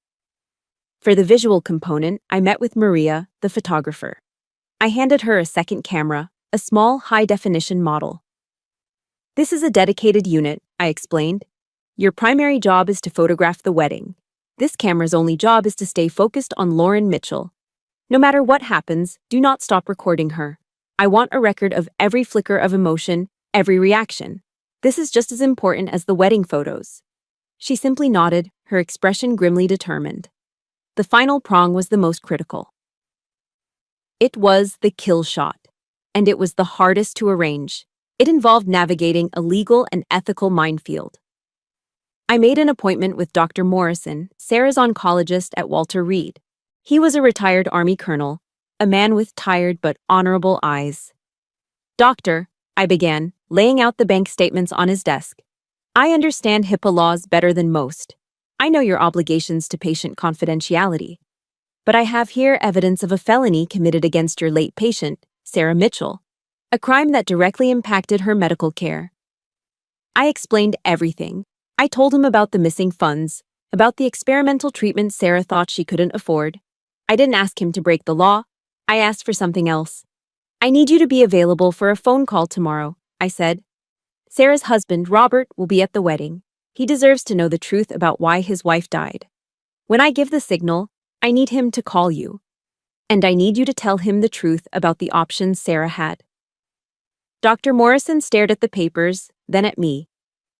For the visual component, I met with Maria, the photographer. I handed her a second camera, a small high-definition model. "This is a dedicated unit," I explained. "Your primary job is to photograph the wedding. This camera's only job is to stay focused on Lauren Mitchell. No matter what happens, do not stop recording her. I want a record of every flicker of emotion, every reaction. This is just as important as the wedding photos." She simply nodded, her expression grimly determined. The final prong was the most critical. It was the kill shot, and it was the hardest to arrange. It involved navigating a legal and ethical minefield. I made an appointment with Dr. Morrison, Sarah's oncologist at Walter Reed. He was a retired Army colonel, a man with tired but honorable eyes. "Doctor," I began, laying out the bank statements on his desk. "I understand HIPAA laws better than most. I know your obligations to patient confidentiality. But I have here evidence of a felony committed against your late patient, Sarah Mitchell, a crime that directly impacted her medical care." I explained everything. I told him about the missing funds, about the experimental treatment Sarah thought she couldn't afford. I didn't ask him to break the law. I asked for something else. "I need you to be available for a phone call tomorrow," I said. "Sarah's husband, Robert, will be at the wedding. He deserves to know the truth about why his wife died. When I give the signal, I need him to call you. And I need you to tell him the truth about the options Sarah had." Dr. Morrison stared at the papers, then at me.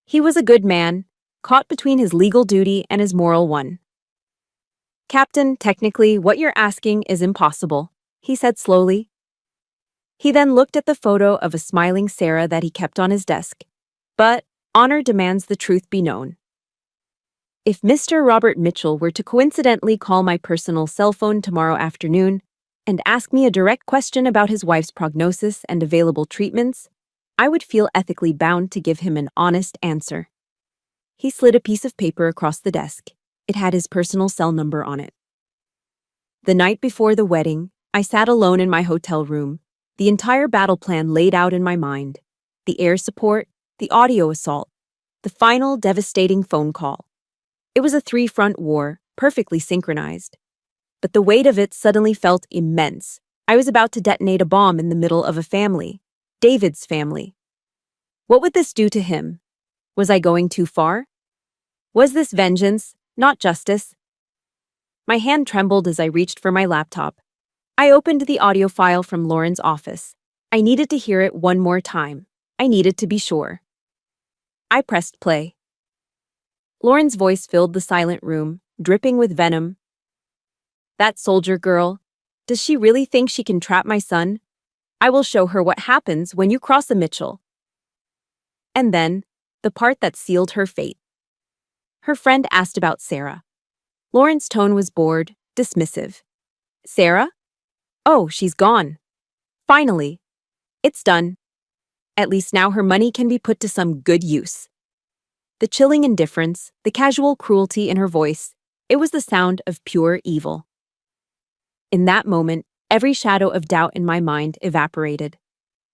He was a good man, caught between his legal duty and his moral one. "Captain, technically, what you're asking is impossible," he said slowly. He then looked at the photo of a smiling Sarah that he kept on his desk. "But honor demands the truth be known. If Mr. Robert Mitchell were to coincidentally call my personal cell phone tomorrow afternoon and ask me a direct question about his wife's prognosis and available treatments, I would feel ethically bound to give him an honest answer." He slid a piece of paper across the desk. It had his personal cell number on it. The night before the wedding, I sat alone in my hotel room, the entire battle plan laid out in my mind. The air support, the audio assault, the final devastating phone call. It was a three-front war, perfectly synchronized. But the weight of it suddenly felt immense. I was about to detonate a bomb in the middle of a family, David's family. What would this do to him? Was I going too far? Was this vengeance, not justice? My hand trembled as I reached for my laptop. I opened the audio file from Lauren's office. I needed to hear it one more time. I needed to be sure. I pressed play. Lauren's voice filled the silent room, dripping with venom. "That soldier girl. Does she really think she can trap my son? I will show her what happens when you cross a Mitchell." And then, the part that sealed her fate. Her friend asked about Sarah. Lauren's tone was bored, dismissive. "Sarah? Oh, she's gone. Finally. It's done. At least now her money can be put to some good use." The chilling indifference, the casual cruelty in her voice, it was the sound of pure evil. In that moment, every shadow of doubt in my mind evaporated.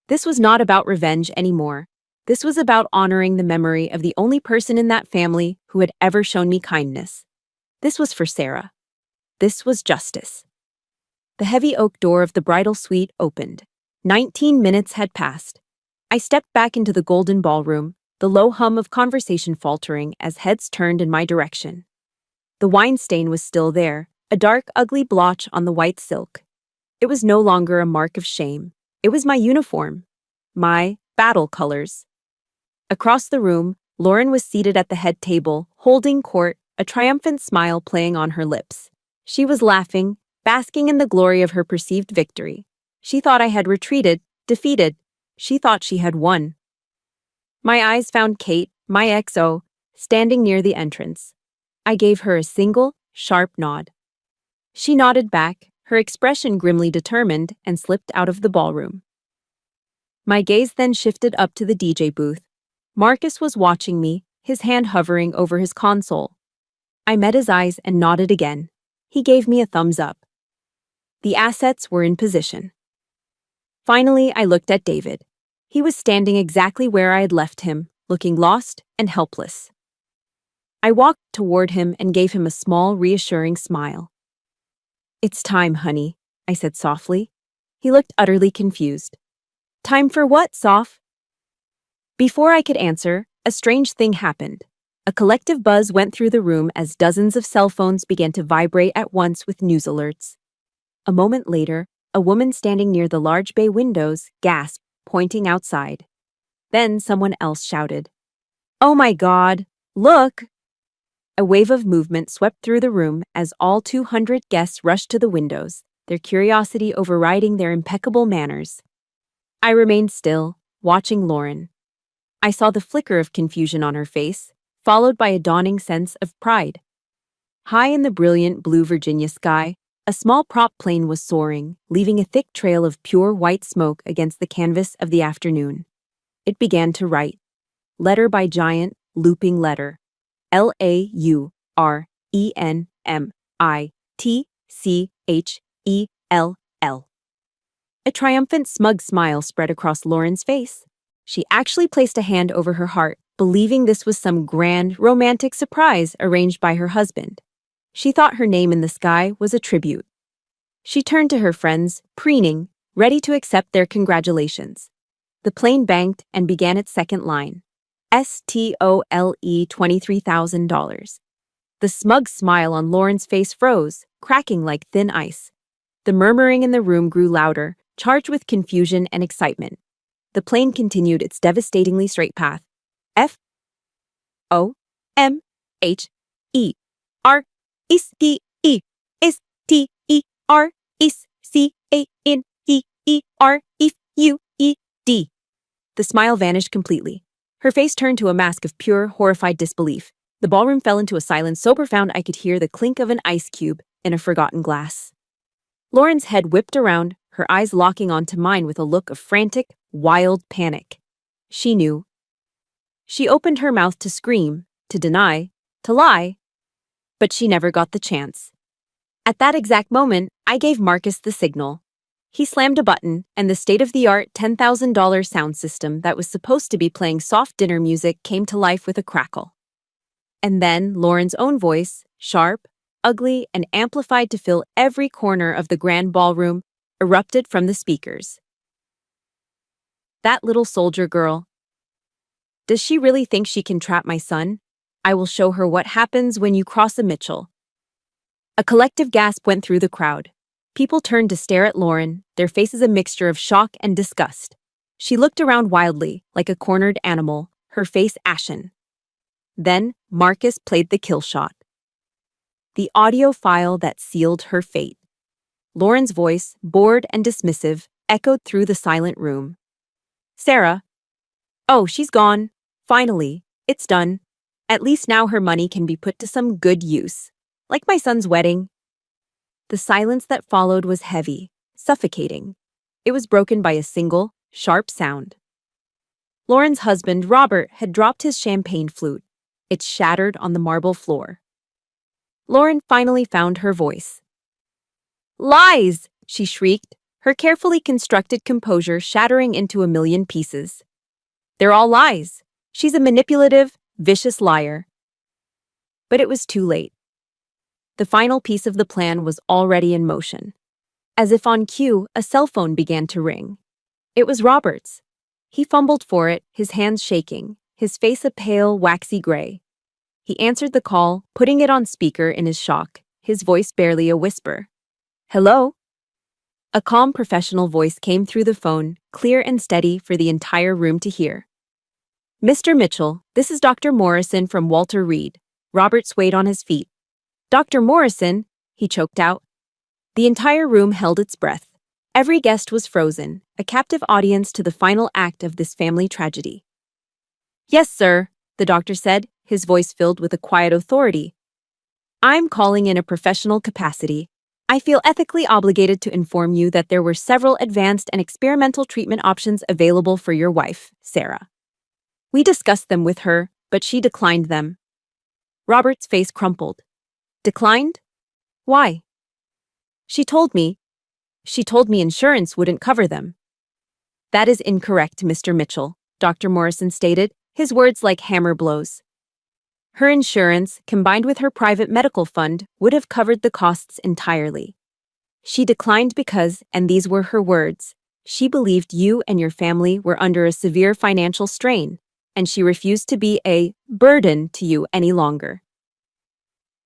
This was not about revenge anymore. This was about honoring the memory of the only person in that family who had ever shown me kindness. This was for Sarah. This was justice. The heavy oak door of the bridal suite opened. 19 minutes had passed. I stepped back into the golden ballroom, the low hum of conversation faltering as heads turned in my direction. The wine stain was still there, a dark, ugly blotch on the white silk. It was no longer a mark of shame. It was my uniform. My battle colors. Across the room, Lauren was seated at the head table, holding court, a triumphant smile playing on her lips. She was laughing, basking in the glory of her perceived victory. She thought I had retreated, defeated. She thought she had won. My eyes found Kate, my XO, standing near the entrance. I gave her a single, sharp nod. She nodded back, her expression grimly determined, and slipped out of the ballroom. My gaze then shifted up to the DJ booth. Marcus was watching me, his hand hovering over his console. I met his eyes and nodded again. He gave me a thumbs up. The assets were in position. Finally, I looked at David. He was standing exactly where I had left him, looking lost and helpless. I walked toward him and gave him a small, reassuring smile. "It's time, honey," I said softly. He looked utterly confused. "Time for what, Soph?" Before I could answer, a strange thing happened. A collective buzz went through the room as dozens of cell phones began to vibrate at once with news alerts. A moment later, a woman standing near the large bay windows gasped, pointing outside. Then someone else shouted, "Oh my God, look!" A wave of movement swept through the room as all 200 guests rushed to the windows, their curiosity overriding their impeccable manners. I remained still, watching Lauren. I saw the flicker of confusion on her face, followed by a dawning sense of pride. High in the brilliant blue Virginia sky, a small prop plane was soaring, leaving a thick trail of pure white smoke against the canvas of the afternoon. It began to write, letter by giant, looping letter. LAURENMITCHELL. A triumphant, smug smile spread across Lauren's face. She actually placed a hand over her heart, believing this was some grand, romantic surprise arranged by her husband. She thought her name in the sky was a tribute. She turned to her friends, preening, ready to accept their congratulations. The plane banked and began its second line. STOLE $23,000. The smug smile on Lauren's face froze, cracking like thin ice. The murmuring in the room grew louder, charged with confusion and excitement. The plane continued its devastatingly straight path. FOMHERESTERISCANED. The smile vanished completely. Her face turned to a mask of pure, horrified disbelief. The ballroom fell into a silence so profound I could hear the clink of an ice cube in a forgotten glass. Lauren's head whipped around, her eyes locking onto mine with a look of frantic, wild panic. She knew. She opened her mouth to scream, to deny, to lie, but she never got the chance. At that exact moment, I gave Marcus the signal. He slammed a button, and the state-of-the-art $10,000 sound system that was supposed to be playing soft dinner music came to life with a crackle. And then Lauren's own voice, sharp, ugly, and amplified to fill every corner of the grand ballroom, erupted from the speakers. "That little soldier girl. Does she really think she can trap my son? I will show her what happens when you cross a Mitchell." A collective gasp went through the crowd. People turned to stare at Lauren, their faces a mixture of shock and disgust. She looked around wildly, like a cornered animal, her face ashen. Then Marcus played the kill shot. The audio file that sealed her fate. Lauren's voice, bored and dismissive, echoed through the silent room. "Sarah. Oh, she's gone. Finally, it's done. At least now her money can be put to some good use. Like my son's wedding." The silence that followed was heavy, suffocating. It was broken by a single, sharp sound. Lauren's husband, Robert, had dropped his champagne flute. It shattered on the marble floor. Lauren finally found her voice. "Lies!" she shrieked, her carefully constructed composure shattering into a million pieces. "They're all lies. She's a manipulative, vicious liar." But it was too late. The final piece of the plan was already in motion. As if on cue, a cell phone began to ring. It was Robert's. He fumbled for it, his hands shaking, his face a pale, waxy gray. He answered the call, putting it on speaker in his shock, his voice barely a whisper. "Hello?" A calm professional voice came through the phone, clear and steady for the entire room to hear. "Mr. Mitchell, this is Dr. Morrison from Walter Reed." Robert swayed on his feet. "Dr. Morrison," he choked out. The entire room held its breath. Every guest was frozen, a captive audience to the final act of this family tragedy. "Yes, sir," the doctor said, his voice filled with a quiet authority. "I'm calling in a professional capacity. I feel ethically obligated to inform you that there were several advanced and experimental treatment options available for your wife, Sarah. We discussed them with her, but she declined them." Robert's face crumpled. "Declined? Why?" She told me insurance wouldn't cover them." "That is incorrect, Mr. Mitchell," Dr. Morrison stated, his words like hammer blows. "Her insurance, combined with her private medical fund, would have covered the costs entirely. She declined because, and these were her words, she believed you and your family were under a severe financial strain, and she refused to be a burden to you any longer."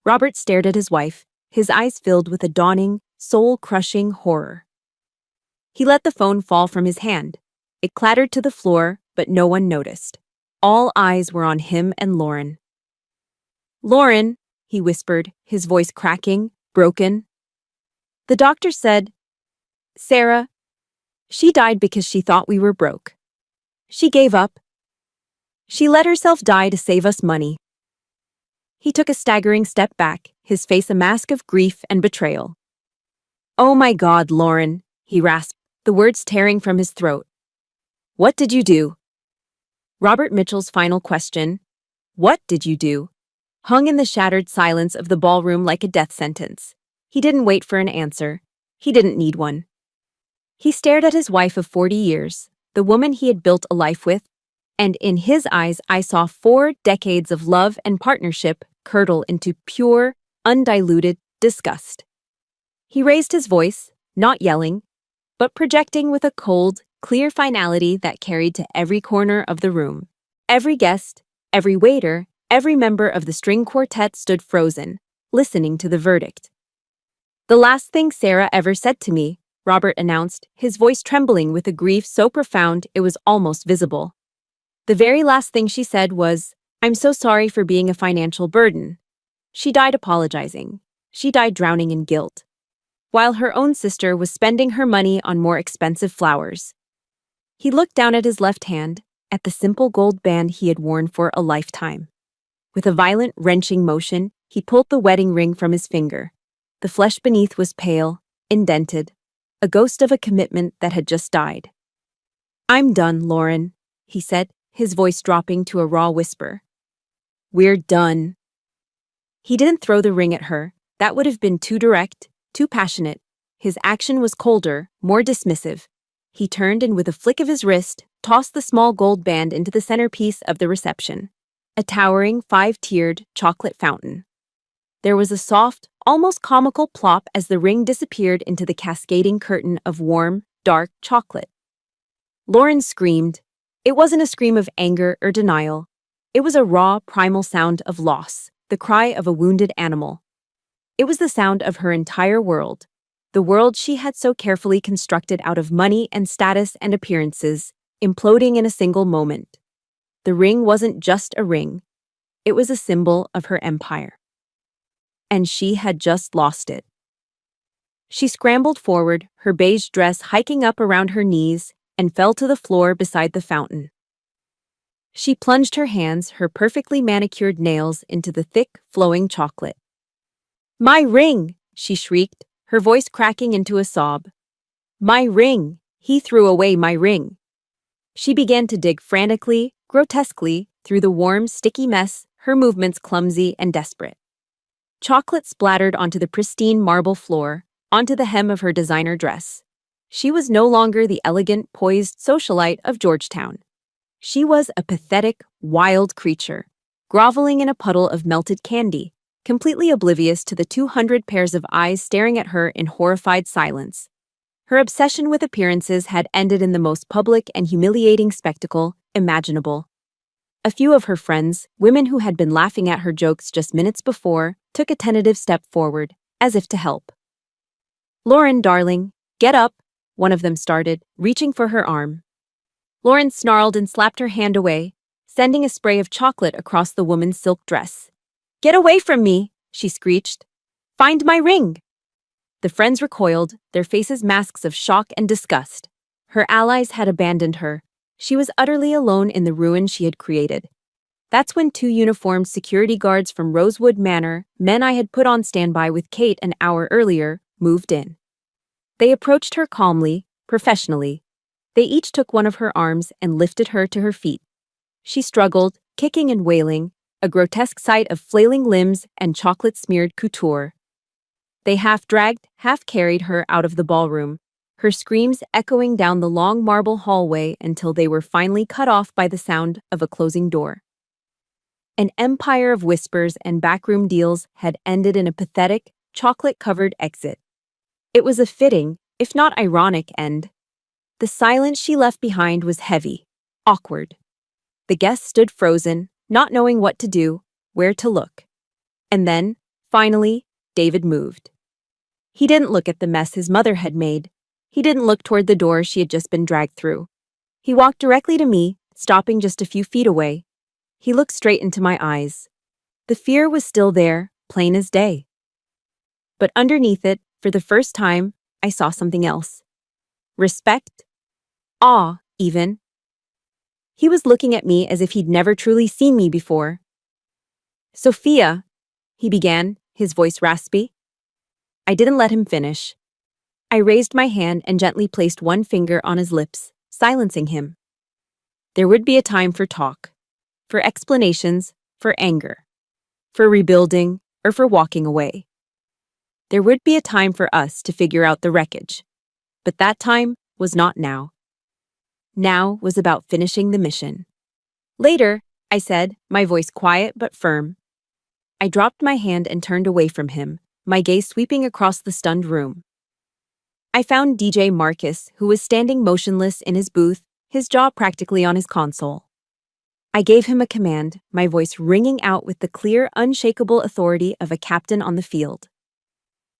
Robert stared at his wife, his eyes filled with a dawning, soul-crushing horror. He let the phone fall from his hand. It clattered to the floor, but no one noticed. All eyes were on him and Lauren. "Lauren," he whispered, his voice cracking, broken. "The doctor said, Sarah, she died because she thought we were broke. She gave up. She let herself die to save us money." He took a staggering step back, his face a mask of grief and betrayal. "Oh my God, Lauren," he rasped, the words tearing from his throat. "What did you do?" Robert Mitchell's final question, "What did you do?" hung in the shattered silence of the ballroom like a death sentence. He didn't wait for an answer. He didn't need one. He stared at his wife of 40 years, the woman he had built a life with, and in his eyes I saw 4 decades of love and partnership curdle into pure, undiluted disgust. He raised his voice, not yelling, but projecting with a cold, clear finality that carried to every corner of the room. Every guest, every waiter, every member of the string quartet stood frozen, listening to the verdict. "The last thing Sarah ever said to me," Robert announced, his voice trembling with a grief so profound it was almost visible. "The very last thing she said was, 'I'm so sorry for being a financial burden.' She died apologizing. She died drowning in guilt, while her own sister was spending her money on more expensive flowers." He looked down at his left hand, at the simple gold band he had worn for a lifetime. With a violent, wrenching motion, he pulled the wedding ring from his finger. The flesh beneath was pale, indented, a ghost of a commitment that had just died. "I'm done, Lauren," he said, his voice dropping to a raw whisper. "We're done." He didn't throw the ring at her. That would have been too direct, too passionate. His action was colder, more dismissive. He turned and with a flick of his wrist, tossed the small gold band into the centerpiece of the reception, a towering 5-tiered chocolate fountain. There was a soft, almost comical plop as the ring disappeared into the cascading curtain of warm, dark chocolate. Lauren screamed. It wasn't a scream of anger or denial. It was a raw, primal sound of loss, the cry of a wounded animal. It was the sound of her entire world, the world she had so carefully constructed out of money and status and appearances, imploding in a single moment. The ring wasn't just a ring. It was a symbol of her empire. And she had just lost it. She scrambled forward, her beige dress hiking up around her knees, and fell to the floor beside the fountain. She plunged her hands, her perfectly manicured nails, into the thick, flowing chocolate. "My ring!" she shrieked, her voice cracking into a sob. "My ring! He threw away my ring!" She began to dig frantically, grotesquely, through the warm, sticky mess, her movements clumsy and desperate. Chocolate splattered onto the pristine marble floor, onto the hem of her designer dress. She was no longer the elegant, poised socialite of Georgetown. She was a pathetic, wild creature, groveling in a puddle of melted candy, completely oblivious to the 200 pairs of eyes staring at her in horrified silence. Her obsession with appearances had ended in the most public and humiliating spectacle imaginable. A few of her friends, women who had been laughing at her jokes just minutes before, took a tentative step forward, as if to help. "Lauren, darling, get up," one of them started, reaching for her arm. Lauren snarled and slapped her hand away, sending a spray of chocolate across the woman's silk dress. "Get away from me," she screeched. "Find my ring." The friends recoiled, their faces masks of shock and disgust. Her allies had abandoned her. She was utterly alone in the ruin she had created. That's when two uniformed security guards from Rosewood Manor, men I had put on standby with Kate an hour earlier, moved in. They approached her calmly, professionally. They each took one of her arms and lifted her to her feet. She struggled, kicking and wailing, a grotesque sight of flailing limbs and chocolate-smeared couture. They half-dragged, half-carried her out of the ballroom, her screams echoing down the long marble hallway until they were finally cut off by the sound of a closing door. An empire of whispers and backroom deals had ended in a pathetic, chocolate-covered exit. It was a fitting, if not ironic, end. The silence she left behind was heavy, awkward. The guests stood frozen, not knowing what to do, where to look. And then, finally, David moved. He didn't look at the mess his mother had made. He didn't look toward the door she had just been dragged through. He walked directly to me, stopping just a few feet away. He looked straight into my eyes. The fear was still there, plain as day. But underneath it, for the first time, I saw something else. Respect. Awe, even. He was looking at me as if he'd never truly seen me before. "Sophia," he began, his voice raspy. I didn't let him finish. I raised my hand and gently placed one finger on his lips, silencing him. There would be a time for talk, for explanations, for anger, for rebuilding, or for walking away. There would be a time for us to figure out the wreckage. But that time was not now. Now was about finishing the mission. "Later," I said, my voice quiet but firm. I dropped my hand and turned away from him, my gaze sweeping across the stunned room. I found DJ Marcus, who was standing motionless in his booth, his jaw practically on his console. I gave him a command, my voice ringing out with the clear, unshakable authority of a captain on the field.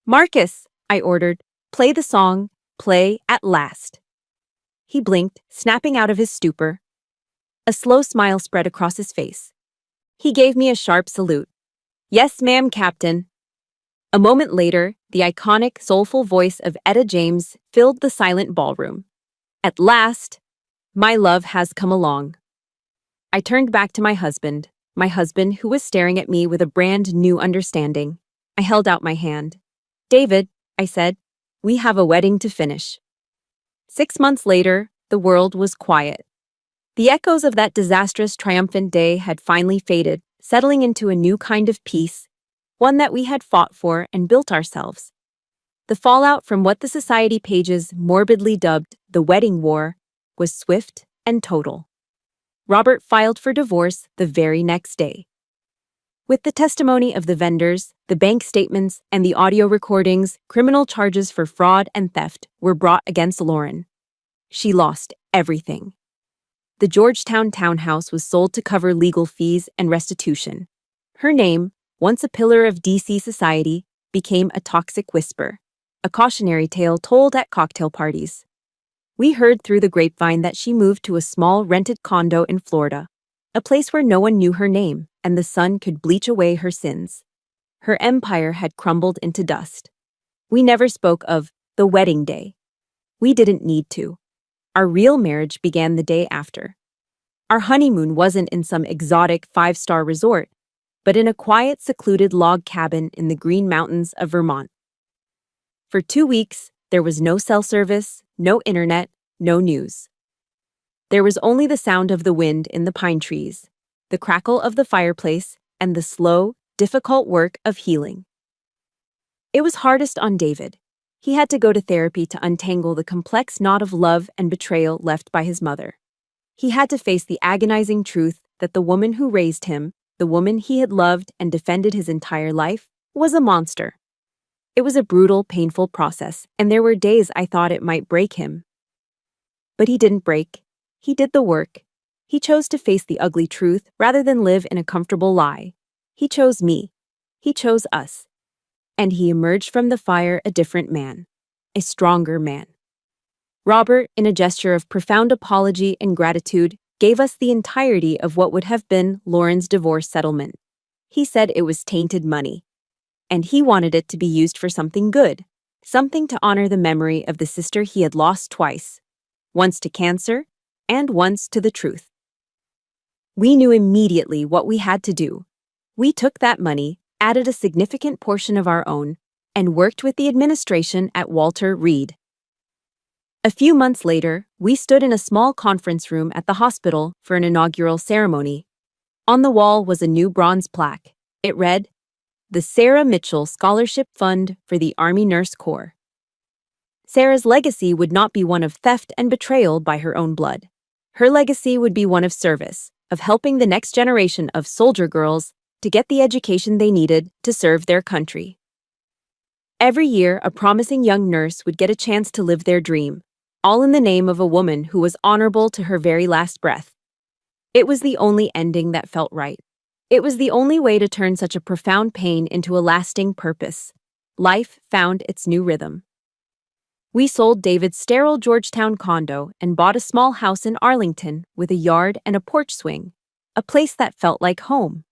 "Marcus," I ordered, "play the song, play at last." He blinked, snapping out of his stupor. A slow smile spread across his face. He gave me a sharp salute. "Yes, ma'am, Captain." A moment later, the iconic, soulful voice of Etta James filled the silent ballroom. "At last, my love has come along." I turned back to my husband who was staring at me with a brand new understanding. I held out my hand. "David," I said, "we have a wedding to finish." 6 months later, the world was quiet. The echoes of that disastrous, triumphant day had finally faded, settling into a new kind of peace, one that we had fought for and built ourselves. The fallout from what the society pages morbidly dubbed the wedding war was swift and total. Robert filed for divorce the very next day. With the testimony of the vendors, the bank statements, and the audio recordings, criminal charges for fraud and theft were brought against Lauren. She lost everything. The Georgetown townhouse was sold to cover legal fees and restitution. Her name, once a pillar of DC society, became a toxic whisper, a cautionary tale told at cocktail parties. We heard through the grapevine that she moved to a small rented condo in Florida, a place where no one knew her name and the sun could bleach away her sins. Her empire had crumbled into dust. We never spoke of the wedding day. We didn't need to. Our real marriage began the day after. Our honeymoon wasn't in some exotic 5-star resort, but in a quiet, secluded log cabin in the Green Mountains of Vermont. For 2 weeks, there was no cell service, no internet, no news. There was only the sound of the wind in the pine trees, the crackle of the fireplace, and the slow, difficult work of healing. It was hardest on David. He had to go to therapy to untangle the complex knot of love and betrayal left by his mother. He had to face the agonizing truth that the woman who raised him, the woman he had loved and defended his entire life, was a monster. It was a brutal, painful process, and there were days I thought it might break him. But he didn't break. He did the work. He chose to face the ugly truth rather than live in a comfortable lie. He chose me. He chose us. And he emerged from the fire a different man, a stronger man. Robert, in a gesture of profound apology and gratitude, gave us the entirety of what would have been Lauren's divorce settlement. He said it was tainted money, and he wanted it to be used for something good, something to honor the memory of the sister he had lost twice, once to cancer and once to the truth. We knew immediately what we had to do. We took that money, added a significant portion of our own, and worked with the administration at Walter Reed. A few months later, we stood in a small conference room at the hospital for an inaugural ceremony. On the wall was a new bronze plaque. It read, "The Sarah Mitchell Scholarship Fund for the Army Nurse Corps." Sarah's legacy would not be one of theft and betrayal by her own blood. Her legacy would be one of service, of helping the next generation of soldier girls to get the education they needed to serve their country. Every year, a promising young nurse would get a chance to live their dream, all in the name of a woman who was honorable to her very last breath. It was the only ending that felt right. It was the only way to turn such a profound pain into a lasting purpose. Life found its new rhythm. We sold David's sterile Georgetown condo and bought a small house in Arlington with a yard and a porch swing, a place that felt like home,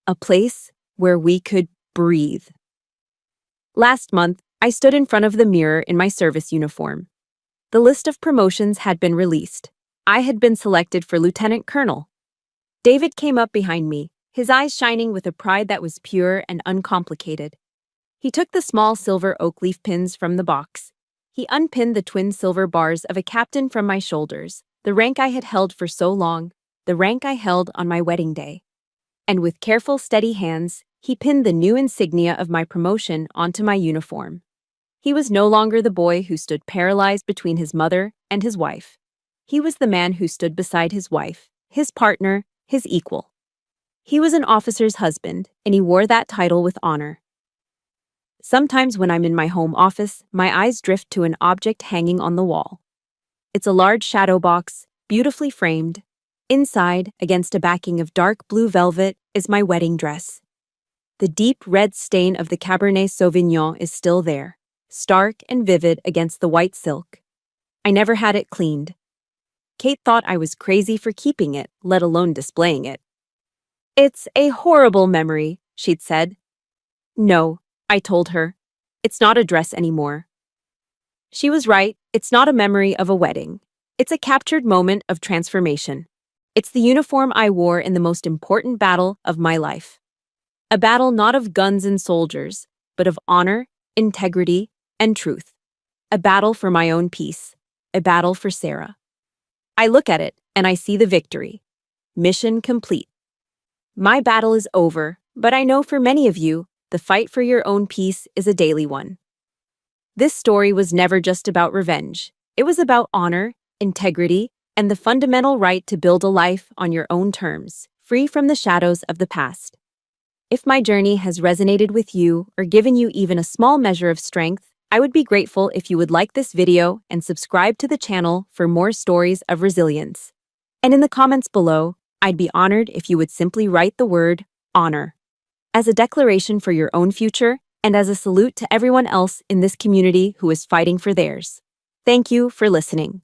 a place where we could breathe. Last month, I stood in front of the mirror in my service uniform. The list of promotions had been released. I had been selected for lieutenant colonel. David came up behind me, his eyes shining with a pride that was pure and uncomplicated. He took the small silver oak leaf pins from the box. He unpinned the twin silver bars of a captain from my shoulders, the rank I had held for so long, the rank I held on my wedding day. And with careful, steady hands, he pinned the new insignia of my promotion onto my uniform. He was no longer the boy who stood paralyzed between his mother and his wife. He was the man who stood beside his wife, his partner, his equal. He was an officer's husband, and he wore that title with honor. Sometimes when I'm in my home office, my eyes drift to an object hanging on the wall. It's a large shadow box, beautifully framed. Inside, against a backing of dark blue velvet, is my wedding dress. The deep red stain of the Cabernet Sauvignon is still there, stark and vivid against the white silk. I never had it cleaned. Kate thought I was crazy for keeping it, let alone displaying it. "It's a horrible memory," she'd said. "No," I told her. "It's not a dress anymore." She was right. It's not a memory of a wedding. It's a captured moment of transformation. It's the uniform I wore in the most important battle of my life. A battle not of guns and soldiers, but of honor, integrity, and truth. A battle for my own peace. A battle for Sarah. I look at it, and I see the victory. Mission complete. My battle is over, but I know for many of you, the fight for your own peace is a daily one. This story was never just about revenge. It was about honor, integrity, and the fundamental right to build a life on your own terms, free from the shadows of the past. If my journey has resonated with you or given you even a small measure of strength, I would be grateful if you would like this video and subscribe to the channel for more stories of resilience. And in the comments below, I'd be honored if you would simply write the word honor as a declaration for your own future and as a salute to everyone else in this community who is fighting for theirs. Thank you for listening.